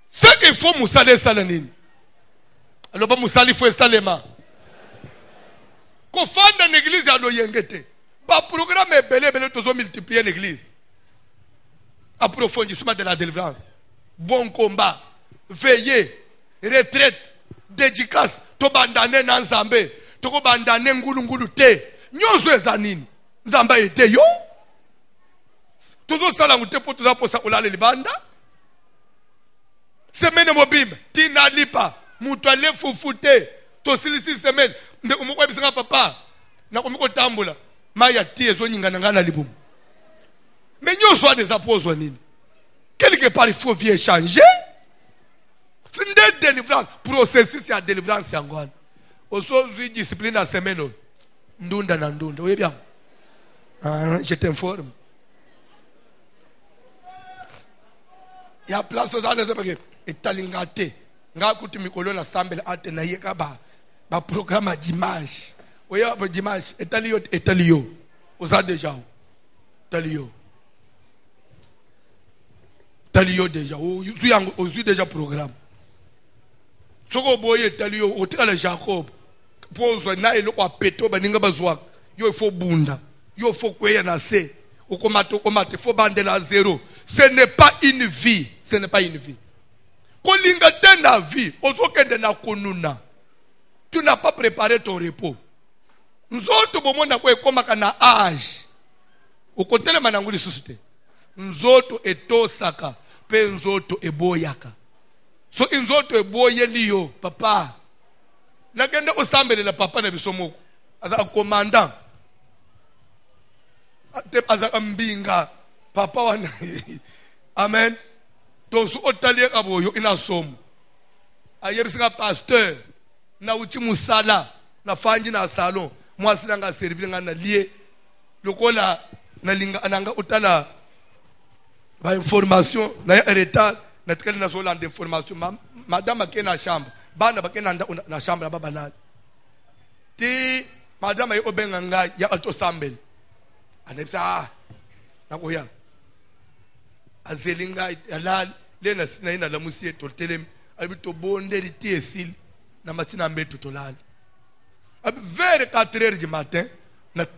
Speaker 1: Ce qu'il faut Moussale Salanine. Alors, pas Moussali faut Salema. Qu'on fonde une église à l'Oyengete. Pas programme est belé, tous multiplier l'église. Approfondissement de la délivrance. Bon combat. Veiller. Retraite. Dédicace. To bandane nan Zambé. To bandane ngulu te. Nyozo ezanini. Zamba ete yo. Toujours salamute pour tout ça pour ça ou la libanda. Semaine mobile, tina lipa, mutwale fufute, to silisi semaine, nde umukwe bisanga papa, na umuko tambula, maya tie zo nyinga ngana libumu. Mais nyoso a des apôtres nini. Quelque part il faut bien changer. C'est une délivrance, processus ya délivrance yangwana. Oso zui discipline à semaine. Ndunda na ndunda, oui bien. Je t'informe. Il y a place aux autres parce que etalingate nga kuti mikolo na sambele ate na yeka ba programme dimanche oya ba dimanche etalio oza déjà talio déjà ozu déjà programme soko boye talio otikala Jacob pozo na elo kwa peto baninga bazwa yo il faut bunda yo faut kweya na se okomate faut bandela zéro. Ce n'est pas une vie. Ce n'est pas une vie. Kolinga tena vie. Ozokende na konuna. Tu n'as pas préparé ton repos. Nzoto bomona kwe komaka na âge. Okotele mananguli susute. Nzoto etosaka. Pe nzoto eboyaka. So nzoto eboyeli yo. Papa. Nakende osambele la papa na bisomoko. Aza commandant. te azaka mbinga papa wana amen donc so otalier aboyo ina somo ayebisika pasteur na uchi musala na fanji na salon mwasi nanga servir ngana lié lokola na linga ananga utala ba information na retard na tkali na zola d'information madame akena chambre bana bakena na chambre na baba ti madame obenga nga ya alto sambel anepsa nakoya azelinga alal lena sina ina la musie toltelem abito bonde riti esil na matina mbetu tolal ab vers 4h du matin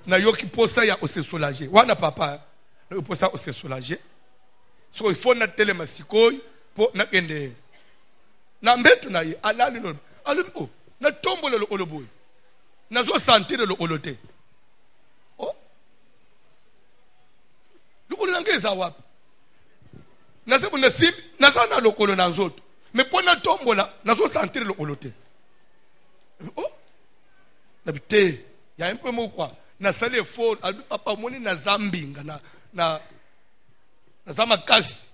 Speaker 1: na yoki posa ya ose soulager wana papa na posa ose soulager so il faut na telema sikoy po na kende na mbetu na ye alali no alubo na tombolo lo oloboy na zo sentir lo olote oh lokolo nangeza wapi na sebu na sim na sana lokolo na nzoto mais pona tombola na zo sentir lo olote oh na bite ya un peu mo quoi na sale fort albi papa moni na zambinga na zama kasi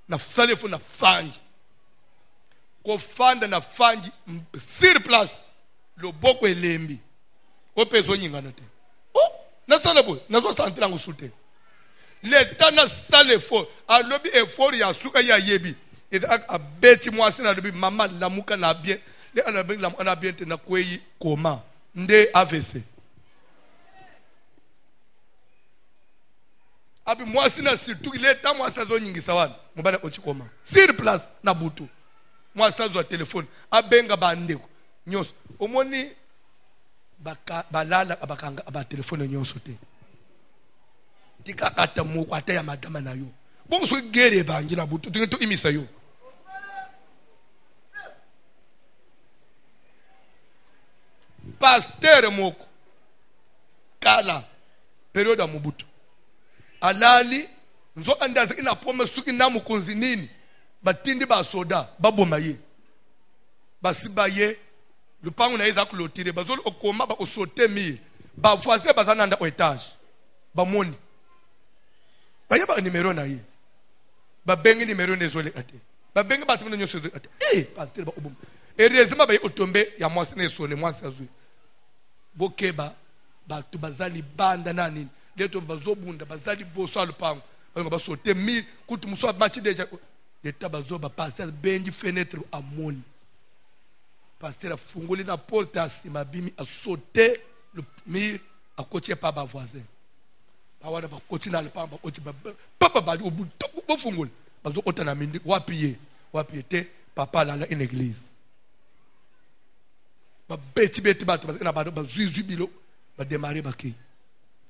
Speaker 1: na sale fort na fanji ko fanda na fanji sur place lo boko elembi o peso nyinga na te oh na sale boy na zo sentir ngo sute l'état na sale fort alobi effort ya suka ya yebi et a beti mwasi na lobi mama lamuka na bien le anabi lamuka na bien te na kweyi koma nde AVC abi mwasi na surtout l'état mwasi azo nyingisa wana mubana ochikoma sur place na butu mwasi azo telefone abenga bandeko nyoso omoni balala abakanga aba telefone nyoso te tika kata muko ata ya madama na yo bongo so gere bangi na butu tinto imisa yo pasteur moko kala periode ya Mobutu alali nzo andaza ina pome suki na mukonzi nini batindi ba soda baboma ye basiba ye lupango na yeza kulotire bazoli okoma ba osote mi ba voisin bazana nda etage ba moni baye ba numéro na ye ba bengi numéro nezole ate ba bengi ba tumene nyoso ate pasteur ba obom heureusement ba otombe ya mwasi na sone mwasi azui bokeba batu bazali banda na nini leto bazobunda bazali boso alupango ba sote mi kutu muso match deja leta bazoba pasteur bengi fenêtre amoni pasteur afungoli na porte asima bimi a sauter le mur à côté pa ba voisin ba wana ba côté na lupango ba côté ba papa ba obu bo fungoli bazo kota na mindi wapi te papa la une église ba beti bato na ba zuizu bilo ba démarrer ba ki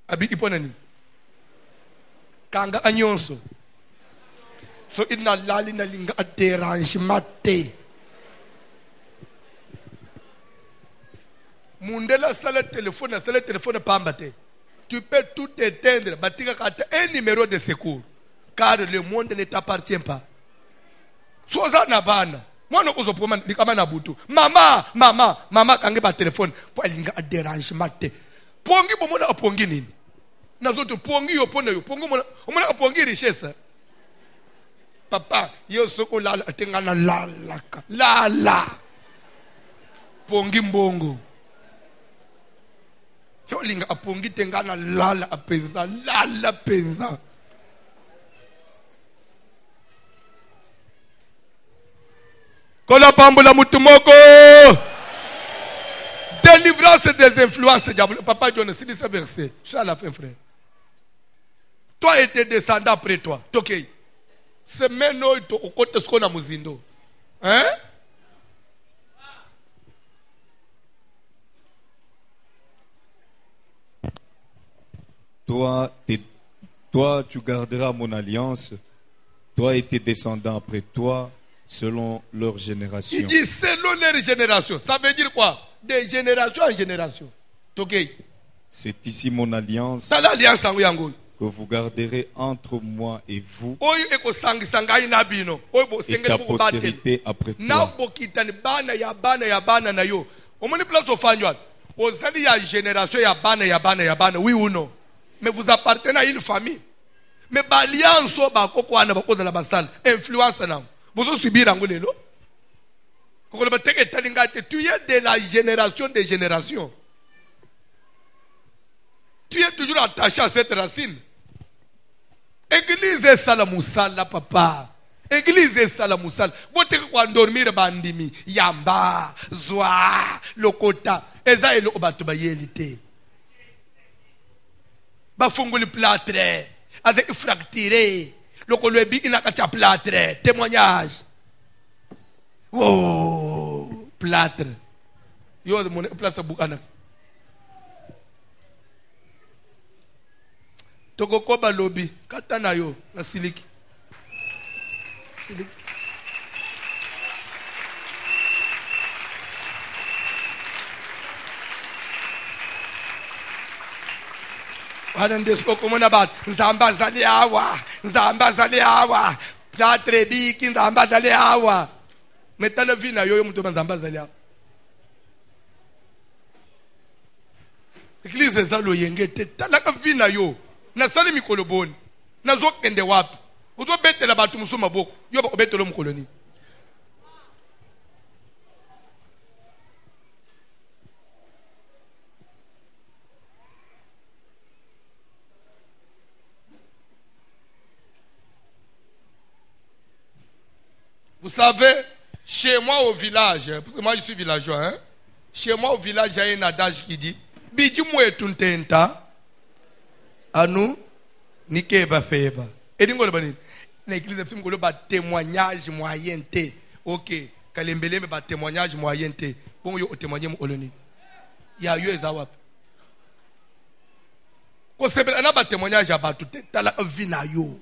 Speaker 1: abi ipona ni kanga anyonso so ina lali na linga a dérangement te mundela sala téléphone pamba te tu peux tout éteindre batika kata un numéro de secours car le monde ne t'appartient pas soza na bana mwana uzopoma kama na butu mama kange ba téléphone po linga a dérangement te pongi bomona apongi nini nazoto pongi yo pona yo pongi mona apongi richesse papa yo soko lala atengana lala pongi mbongo yo linga apongi tengana lala penza kola pambula mutumoko délivrance des influences diaboliques. Papa John, c'est ce verset. Je suis à la fin, frère. Toi et tes descendants après toi. Ok. C'est maintenant au côté de ce qu'on a muzindo. Hein?
Speaker 2: Toi, tu garderas mon alliance. Toi et tes descendants après toi, selon leur génération.
Speaker 1: Il dit selon leur génération. Ça veut dire quoi? De génération en génération.
Speaker 2: C'est ici mon alliance que vous garderez entre moi et vous et ta postérité après toi.
Speaker 1: Oui ou non? mais vous appartenez à une famille. Mais l'alliance de la salle, influence vous subir en golelo. Tu es de la génération des générations. Tu es toujours attaché à cette racine. Église Salamoussala, papa. Église Salamoussala. Vous te dormir bandimi. Yamba, Zoa, Lokota. Eza elo obatuba yelite. Bafunguli plâtre. Avec fracturé. Lokolobi inakacha plâtre. Témoignage. Wow, plâtre. Yo de mon place à Boukanak. Toko balobi katana yo na siliki. Siliki. Wanandesko komona bat nzamba zali awa plâtre biki nzamba zali awa metalo vina yo mtu nzamba zali awa. Église zalo yengete talaka vina yo na sali mikoloboni na zokende wapi uzo betela batu musoma boko yo ba betelo mukoloni. Vous savez, chez moi au village, parce que moi je suis villageois, hein, chez moi au village, il y a un adage qui dit Bidi mwe tuntenta anu nikeba feba. Et dit ngolobani na église fim ngolo ba témoignage moyenté. OK, kalembele me ba témoignage moyenté. Bon yo témoigner mo oloni. Ya yo ezawap. Ko sebela na ba témoignage abatu tala vina yo.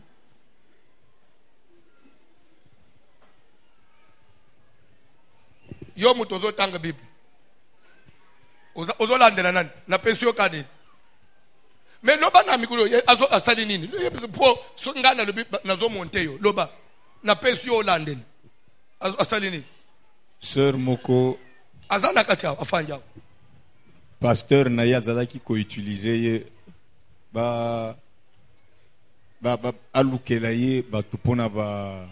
Speaker 1: Yo mutozo tanga bibi. Ozo landela nani na pensio kadi. Mais loba na mikulo azo asali nini? Po so ngana lobi na zo monteyo loba na pensio landela. Azo asali nini?
Speaker 2: Sœur Moko
Speaker 1: azana kacha afanja.
Speaker 2: Pasteur na yazalaki ko utiliser ba alukela ye ba tupona ba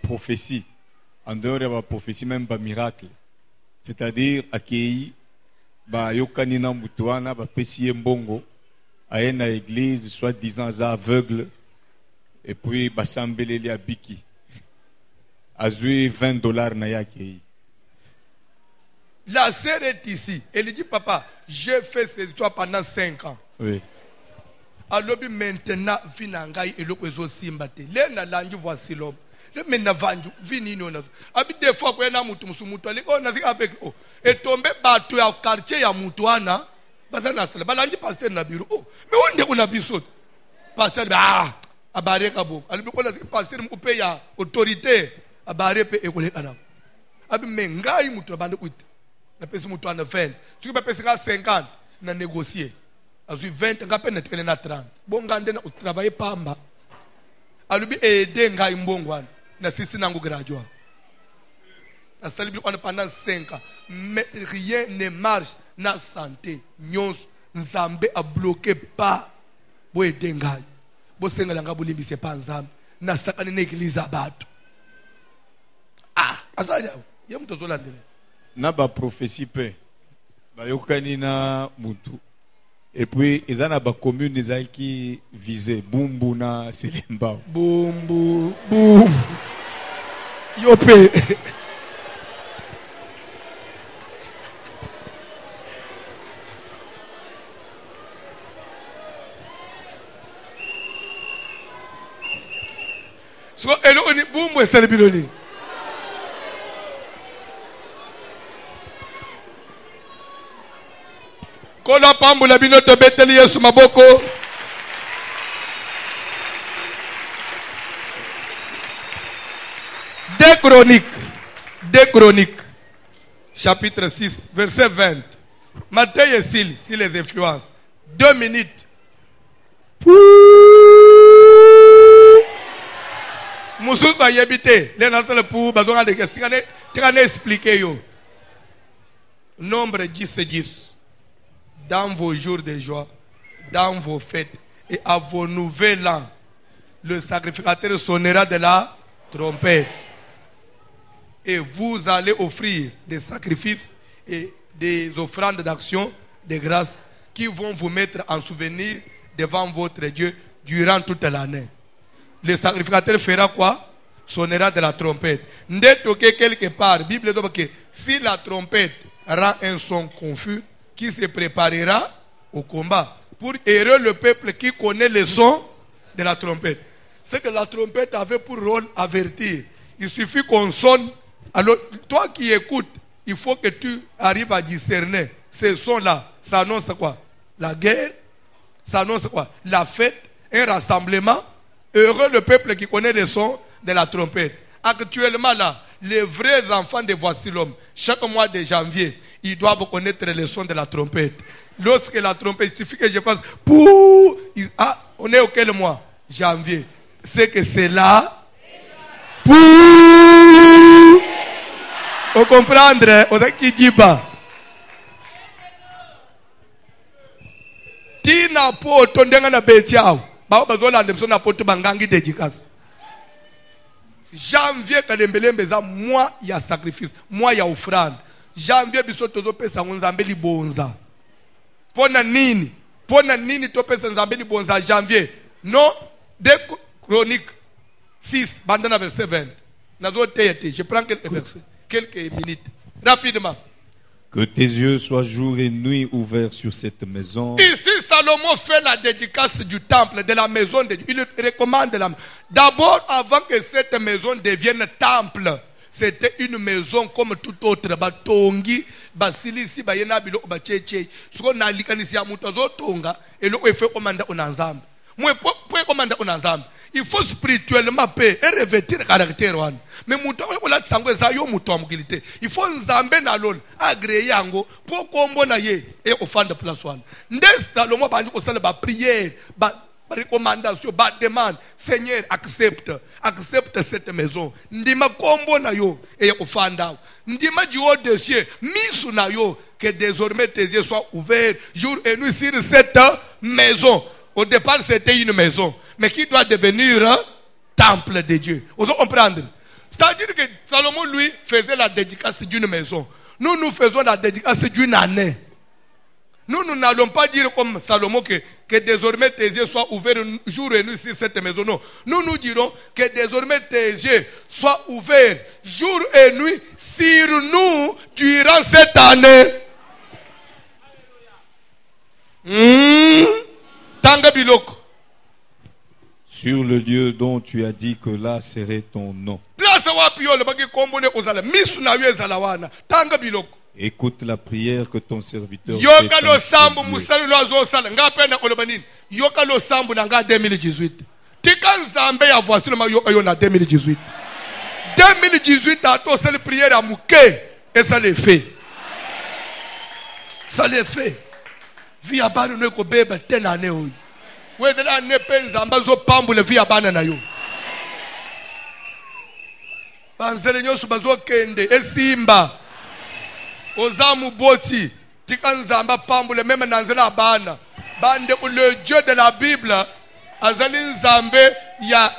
Speaker 2: prophétie. En dehors de la prophétie, même pas miracle. C'est-à-dire, accueilli, yokani na mutuana, pesi mbongo, à une église, soi-disant aveugle, et puis sambeleli abiki. A joué $20 na accueilli.
Speaker 1: La sœur est ici. Elle dit, papa, j'ai fait ces histoires pendant 5 ans.
Speaker 2: Oui.
Speaker 1: Alors, maintenant, vinangai et l'opezo simbate. L'un langue voici l'homme. Le menavanju vini no na abi des fois ko na mutu musumutu ali ona zika avec oh et tomber batu ya quartier ya mutuana bazana sala balanji pasteur na biro oh mais onde kuna biso pasteur abare kabo ali ko na pasteur mu pe ya autorité abare pe ekole kana abi mengai mutu bande kuite na pesi mutuana 20 suki ba pesi ka 50 na négocier azui 20 ngape na tekene na 30 bonga ndena u travailler pamba alubi aider ngai mbongwana na sisi nangu graduat. Na célébrer pendant 5 ans. Mais rien ne marche. Na santé. Nyons. Nzambe a bloqué pas. Bo edengai. Bo sengalanga bulimbi se pas nzambe. Na sakane na église abatu. Azanya. Yem tozolandele.
Speaker 2: Na ba prophétie pe. Ba yokani na mutu. Et puis, ils ont une commune qui visait Bumbu na Selemba.
Speaker 1: Bumbu, boum. Yopé. So, elo oni Bumbu Selebiloni. Kola pambula binoto beteli Yesu maboko. Deux Chroniques, chapitre 6, verset 20. Matthieu et Sil, si les influences. 2 minutes. Moussous a yébité. Les nations pour besoin de questions. Tu vas expliquer yo. Nombre 10 et 10. Dans vos jours de joie, dans vos fêtes. Et à vos nouvel an, le sacrificateur sonnera de la trompette. Et vous allez offrir des sacrifices et des offrandes d'action, de grâce, qui vont vous mettre en souvenir devant votre Dieu durant toute l'année. Le sacrificateur fera quoi? Sonnera de la trompette. Ndetoke quelque part, Bible dit que si la trompette rend un son confus, qui se préparera au combat. Pour errer le peuple qui connaît le son de la trompette. C'est que la trompette avait pour rôle avertir. Il suffit qu'on sonne. Alors, toi qui écoutes, il faut que tu arrives à discerner ces sons-là. Ça annonce quoi? La guerre. Ça annonce quoi? La fête, un rassemblement. Heureux le peuple qui connaît le son de la trompette. Actuellement là, les vrais enfants de Voici l'homme, chaque mois de janvier, ils doivent connaître le son de la trompette. Lorsque la trompette, il suffit que je fasse pou, on est auquel mois? Janvier. C'est que c'est là. Pou. On comprend, on sait qui dit pas. Tina po tondenga na betiao. Ba bazola ndemsona po to bangangi dédicace. Janvier kalembelembe za mois ya sacrifice, mois ya offrande. Janvier biso tozo pesa nzambe libonza. Pona nini to pesa nzambe libonza janvier? Non, de Chroniques 6 bandana verset 20. Nazo teyete, je prends quelques versets, quelques minutes. Rapidement.
Speaker 2: Que tes yeux soient jour et nuit ouverts sur cette maison.
Speaker 1: Ici, Salomon fait la dédicace du temple, de la maison de Dieu. Il recommande d'abord, avant que cette maison devienne temple, c'était une maison comme toute autre. Batongi, basilisi, bayena bilo, bacheche. Ce qu'on a likanisi ya mutazo tonga, et l'eau est fait commander au ensemble. Moi, pour commander au ensemble. Il faut spirituellement paix et revêtir le caractère. Mais il faut nzambe na lol agréer yango pour kombo na ye et offrande place wana. Nde Salomon bandi ko sala ba prière, ba recommandation, ba demande, Seigneur accepte cette maison. Ndima kombo na yo et offrande. Ndima du haut des cieux, misu na yo que désormais tes yeux soient ouverts jour et nuit sur cette maison. Au départ, c'était une maison, mais qui doit devenir un temple de Dieu. Vous comprendre? C'est-à-dire que Salomon, lui, faisait la dédicace d'une maison. Nous faisons la dédicace d'une année. Nous n'allons pas dire comme Salomon que désormais tes yeux soient ouverts jour et nuit sur cette maison. Non. Nous dirons que désormais tes yeux soient ouverts jour et nuit sur nous durant cette année. Tanga biloko.
Speaker 2: Sur le lieu dont tu as dit que là serait ton nom. Écoute la prière que ton serviteur fait.
Speaker 1: Yoka sambu musali loazo sala ngapenda kolobanini. Yoka lo sambu nanga 2018. Tika nzambe ya Voici l'homme yoka yo na 2018. 2018 a to sel prière à mouké et ça le fait. Ça le fait. Vi abanu ne ko beba tenane oyi. Wedela ne penza zo pambule vi abana na yo. Banzele nyosu bazo kende esimba. Ozamu boti tika nzamba pambule même nanzela abana. Bande le Dieu de la Bible azali nzambe ya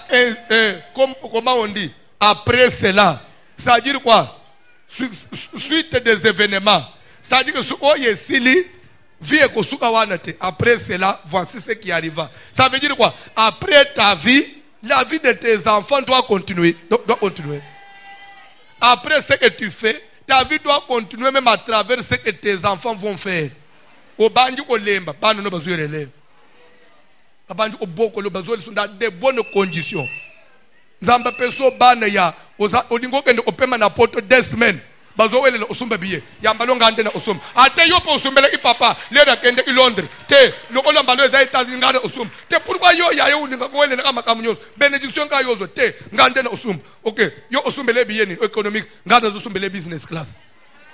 Speaker 1: comment on dit après cela. Ça veut dire quoi? Suite des événements. Ça veut dire que ce oye sili après cela, voici ce qui arriva. Ça veut dire quoi? Après ta vie, la vie de tes enfants doit continuer. Doit continuer. Après ce que tu fais, ta vie doit continuer même à travers ce que tes enfants vont faire. Au bandu au lemba, bandu no bazoue relève. Au bandu au boko le bazoue sont dans de bonnes conditions. Nzamba peso bana ya odingo kende opema na poto 2 semaines. Bazowele na osumba biye yambalo ngande na osumba ate yopo osumbele ipapa lera kende i Londres te lokolo mbalo za États-Unis ngade osumba te pourquoi yo ya yo ninga kwele na kama kamunyozo benediction ka yozo te ngande na osumba. Okay, yo osumbele biye ni économique ngade zo sumbele business class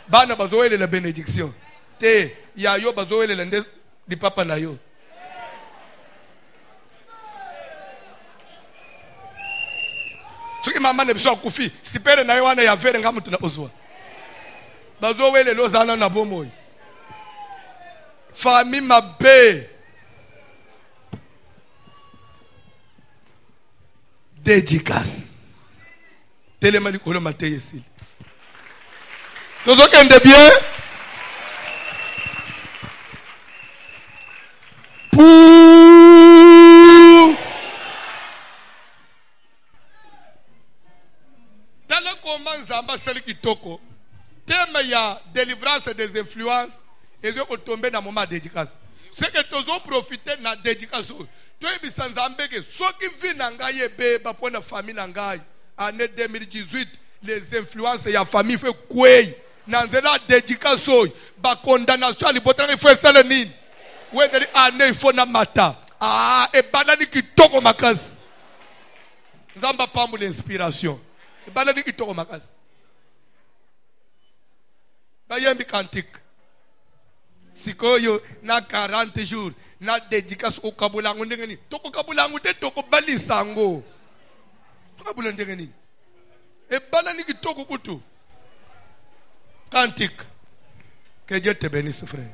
Speaker 1: bana bazowele la benediction te ya yo bazowele la nde di papa na yo. Suki mama ne biso kufi sipere na yo wana ya vere ngamutu na ozwa. Bazowele lozana na bomoy. Famille mabe. dédicace. Tellement du colon matin ici. Tout ce qui est bien. Pour dans le comment Zamba Sali Kitoko, thème il y a délivrance des influences et je vais tomber dans le moment de dédicace. C'est que tous ont profité de la dédicace. Toi, il y a des gens qui vivent dans la famille année 2018, les influences et la famille fait quoi? Dans la dédicace, la condamnation, il faut faire le nid. Oui, il faut na mata. Ah, et banani qui toko makas. Zamba pas pour l'inspiration. Et banani qui toko makas. Bayembi kantik. Sikoyo na 40 jours na dédicace au kabulangu ndengeni. Toko kabulangu te toko bali sango. Kabulangu ndengeni. Et banani qui toko kutu. Kantik. Que Dieu te bénisse, frère.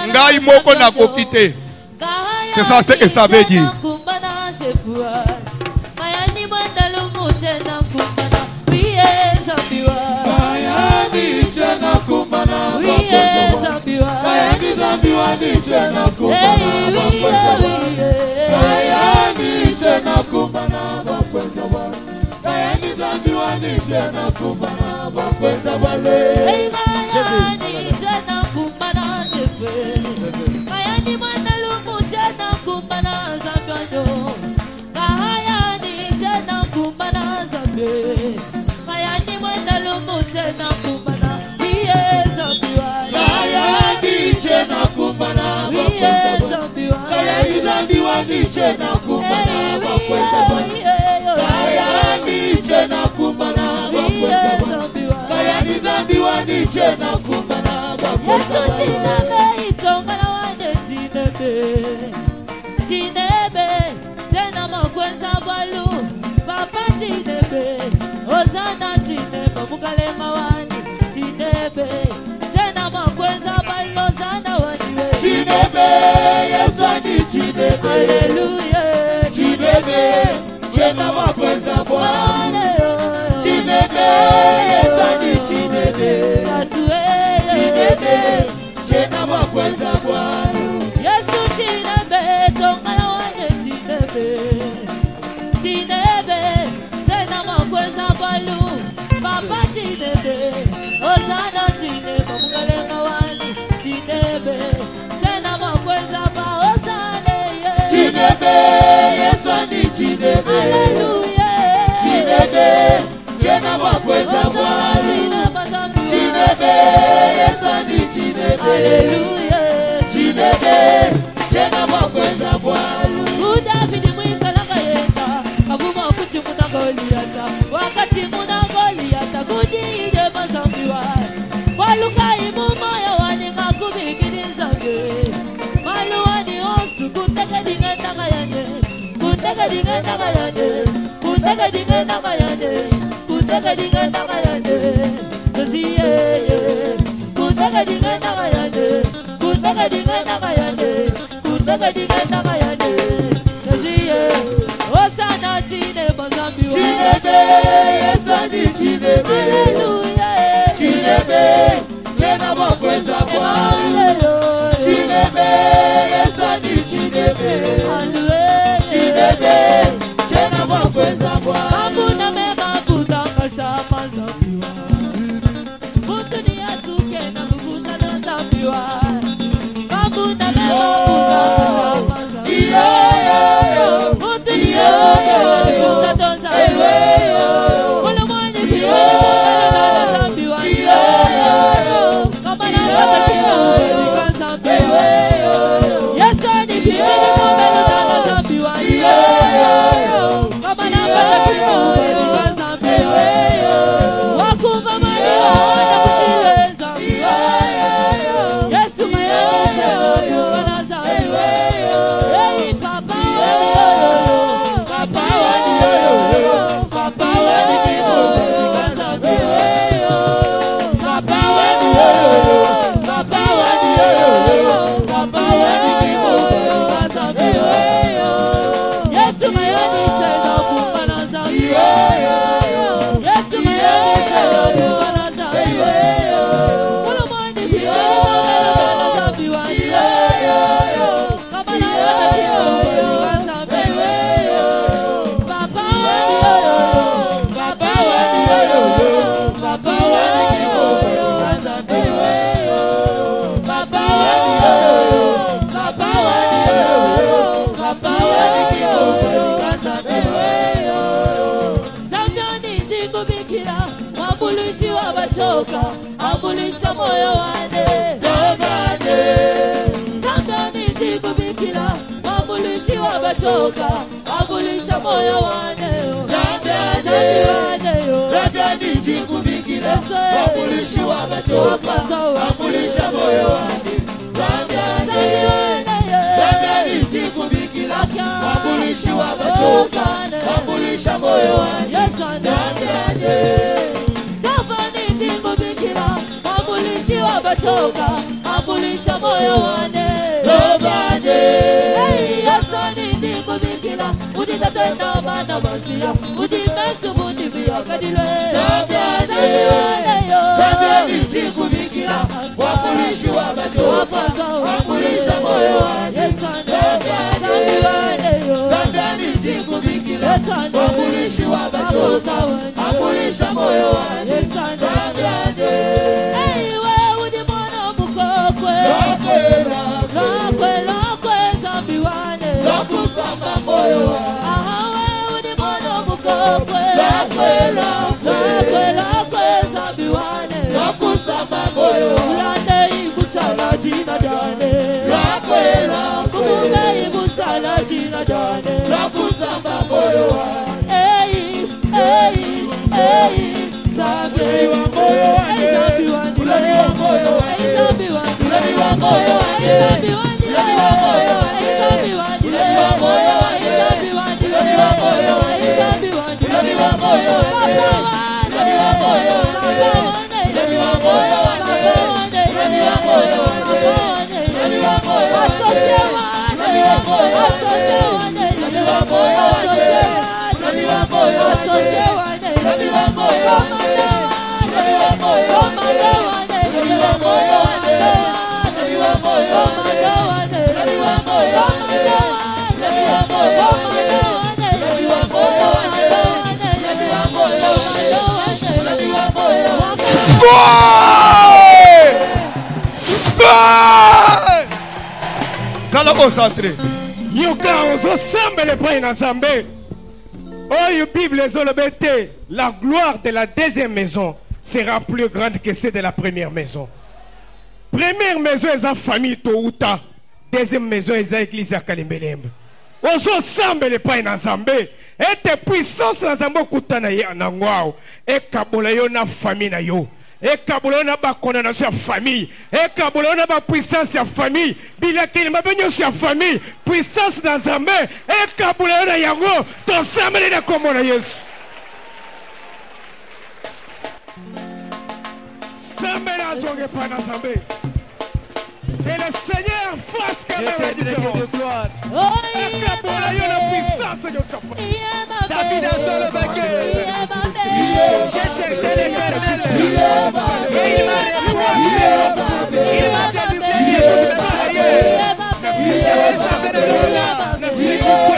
Speaker 1: Ngai moko na kokite. C'est ça ce que ça veut dire.
Speaker 3: Hallelujah. Chinebe, chena makweza Bwana. Chinebe, Yesu chinebe. Chinebe, chena makweza Bwana. Yesu chinebe, tongala wane chinebe. Chinebe, chena makweza Bwana. Papa chinebe, Osana chinebe, mungalenga wane chinebe. Chena makweza Bwana. Chinebe, Yesu ni chinebe. Hallelujah. Chinebe, chena makweza Bwana. Chinebe, Yesu ni chinebe. Hallelujah. Chinebe, chena makweza Bwana. David mwikalanga yenda, kabuma kuti muna Goliata. Wakati muna Goliata, kudi ide mazambiwa. Waluka imu moyo wani ngakubikini zange. Maluwani osu kuteke dinga nagayane. Kuteke dinga nagayane. Kuteke dinga nagayane. Kuteke dinga nagayane. Sosiye. Kuteke dinga nagayane. Kuteke dinga nagayane. Kuteke dinga nagayane. Sosiye. Osana chine mazambiwa. Chinebe, Yesu chinebe. Hallelujah. Chinebe, chena makweza Bwana. Chinebe, Yesu chinebe. Hallelujah. Chinebe, chena makweza Bwana. Hakuna mema kutangasa mazambiwa. Mtu ni asuke na kuvuta na zambiwa. Hakuna mema kutangasa mazambiwa. Mtu ni asuke na kuvuta na zambiwa. Wala mwani kuvuta na zambiwa. Kama na kata kina zambiwa. Ambulisha moyo wane Zambane Zambani jikubikila Ambulishi wabachoka Ambulisha moyo wane Zambani jikubikila Ambulishi wabachoka Ambulisha moyo wane Zambani jikubikila Ambulishi wabachoka Ambulisha moyo wane Bachoka, ambulisha moyo wane Zambane Hey, asani ndiko bikila Uditatenda mana basia Udimesu mundibia kadile Zambane ndiko bikila Ambulishi wabachoka Ambulisha moyo wane Zambane ndiko bikila Ambulishi wabachoka Ambulisha moyo wane Zambane Lokwe zambiwane Lokusamba moyo Ahawe udimono mukokwe Lokwe zambiwane Lokusamba moyo Ulande ibusala tina dane Kumbe ibusala tina dane Lokusamba moyo Zambiwa moyo
Speaker 1: Zala concentré.
Speaker 4: Yuka ozo sambele pa ina zambe. Oh, Bible zolobete, la gloire de la deuxième maison sera plus grande que celle de la première maison. Première maison est la famille Touta. Deuxième maison est l'église à Kalimbelembe. Ozo sambele pa ina zambe. Et tes puissances na zambo kutana ya nangwao. Et kabola yo na famille na yo. Et kabola na ba condamnation ya famille. Et kabola na ba puissance ya famille. Bila kini mabenyo ya famille. Puissance na zambe. Et kabola na yango. To sambele na komona Yesu. Sambele azonge pa na zambe. Et le Seigneur fasse quand même la différence. Et kabola yo na puissance de sa famille.
Speaker 5: David a sur le baquet. J'ai cherché l'Éternel. Et il m'a répondu. Il m'a délivré du sérieux. Je sentais de l'eau-là. La puissance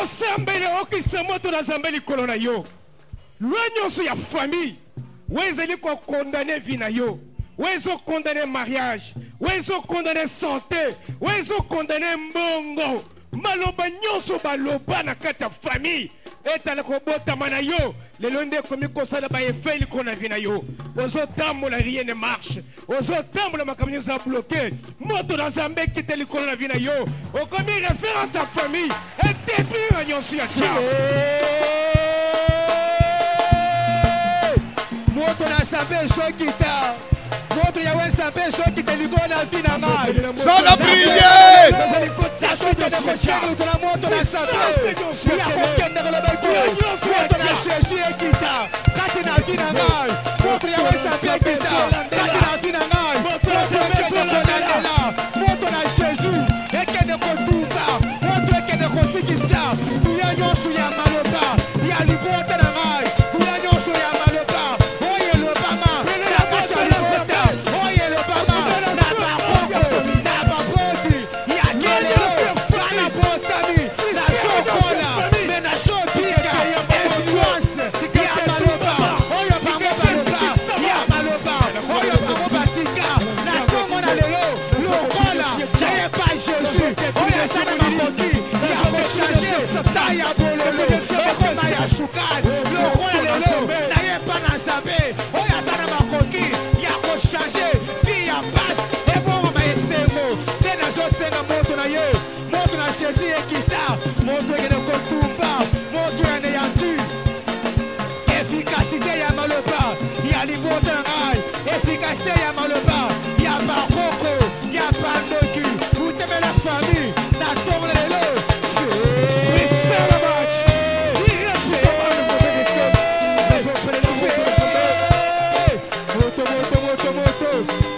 Speaker 4: osambeli okisa moto na zambeli likolo na yo lwa nyonso ya famille oyo ezali kokondane vi na yo oyo ezokondane mariage oyo ezokondane santé oyo ezokondane mbongo maloba nyonso baloba na kati ya famille etala kobotama na yo lelo nde ekomi kosala baefe likolo na vi na yo ozotambola rien ne marche ozotambola makambo nyonso abloke moto na nzambe ekite likolo na vi na yo okomi référence ya famille etepinga nyonso ya tia
Speaker 5: moto na nzambe ezokita moto yawe nzambe ezokita likolo na vi na ngai
Speaker 1: Sans la prière.
Speaker 5: nazokende kosenga na moto na nzambe ya kokendeka lobaki moto na jésus ekita kati na vi na ngai moto yawe nzambe ekita kati na vi na ngai moto ekende kolandela moto na jésus ekende kotumba moto ekende kosikisa duya nyonso ya maloba ya libota na ngai duya nyonso ya maloba oyo elobama na kati ya libota oyo elobama na bakoko na baboti ya kelelo bana botami nazokola me nazobika influence ya maloba oyo bango baloba ya maloba oyo bango batika na ntongo na lelo lokola nayepa jésus oyo asana makoki ya kochange ta ya bololo ekoma ya sukali lokola lelo nayepa na nzambe oyo asana makoki ya kochange vi ya pasi ebongama esengo nde nazosenga moto na ye moto na jésus ekita moto ekende kotumba moto yane ya tu efficacité ya maloba ya libota na ngai efficacité ya maloba ya bakoko ya bandoki utemela famille na ntongo lelo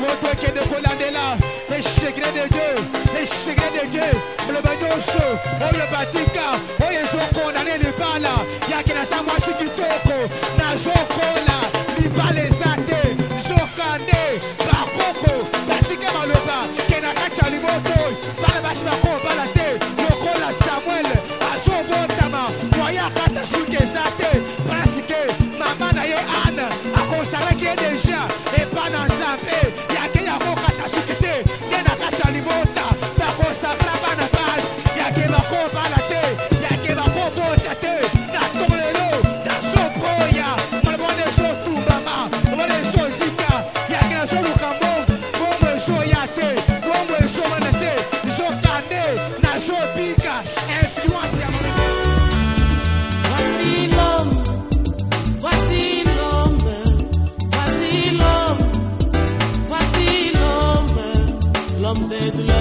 Speaker 5: moto ekende kolandela les secrets de Dieu maloba nyonso oyo batika oyo ezokondane libala yake naza mwasi kitoko nazokola libala eza te zokande bakoko batika maloba ke na kati ya liboto bana basi bakobala te lokola samuel azobotama moyakata suki eza te pasike mama na ye ane akosaraki ye deja epa na nzambe yake yakokata suki te nde na kati ya libota bakosakala bana basi yake bakobala te yake bakobota te na ntongo lelo nazoboya malobona ezotumbama mona ezozika yake nazoluka bongo ezoya te bongo ezomana te zokande nazobika influence ya
Speaker 6: Voici l'homme, voici l'homme, voici l'homme, voici l'homme, l'homme de douleur.